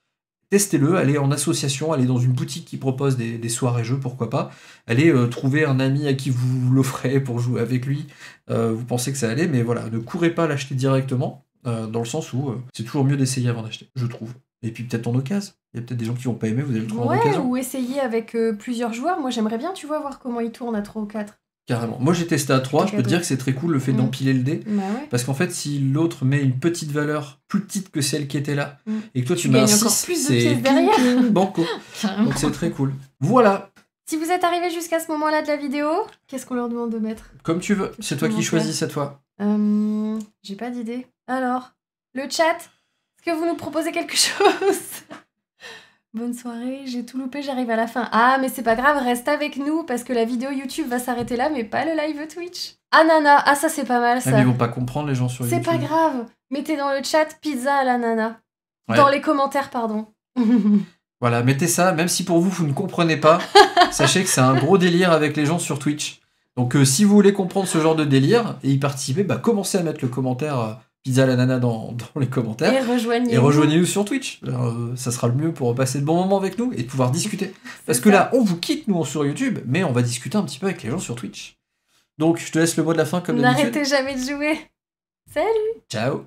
Testez-le, allez en association, allez dans une boutique qui propose des soirées jeux, pourquoi pas. Allez trouver un ami à qui vous l'offrez pour jouer avec lui. Vous pensez que ça allait, mais voilà, ne courez pas l'acheter directement, dans le sens où c'est toujours mieux d'essayer avant d'acheter, je trouve. Et puis peut-être en occasion. Il y a peut-être des gens qui vont pas aimer, vous allez le trouver en occasion. Ou essayer avec plusieurs joueurs. Moi, j'aimerais bien, tu vois, voir comment ils tournent à 3 ou 4. Carrément. Moi, j'ai testé à 3, je peux te dire que c'est très cool le fait d'empiler le dé. Bah ouais. Parce qu'en fait, si l'autre met une petite valeur plus petite que celle qui était là, et que toi tu mets un encore 6, plus de pièces derrière. Banco. Donc c'est très cool. Voilà. Si vous êtes arrivé jusqu'à ce moment-là de la vidéo, qu'est-ce qu'on leur demande de mettre? Comme tu veux. C'est toi qui choisis cette fois. J'ai pas d'idée. Alors, le chat, est-ce que vous nous proposez quelque chose? Bonne soirée, j'ai tout loupé, j'arrive à la fin. Ah, mais c'est pas grave, reste avec nous parce que la vidéo YouTube va s'arrêter là, mais pas le live Twitch. Ananas, ah ça c'est pas mal ça. Ah, mais ils vont pas comprendre les gens sur YouTube. C'est pas grave, mettez dans le chat pizza à l'ananas. Ouais. Dans les commentaires, pardon. Voilà, mettez ça, même si pour vous, vous ne comprenez pas, sachez que c'est un gros délire avec les gens sur Twitch. Donc si vous voulez comprendre ce genre de délire et y participer, bah commencez à mettre le commentaire pizza à l'ananas dans les commentaires. Et Et rejoignez-nous sur Twitch. Alors, ça sera le mieux pour passer de bons moments avec nous et de pouvoir discuter. Parce que là, on vous quitte, nous, sur YouTube, mais on va discuter un petit peu avec les gens sur Twitch. Donc, je te laisse le mot de la fin comme d'habitude. N'arrêtez jamais de jouer. Salut! Ciao!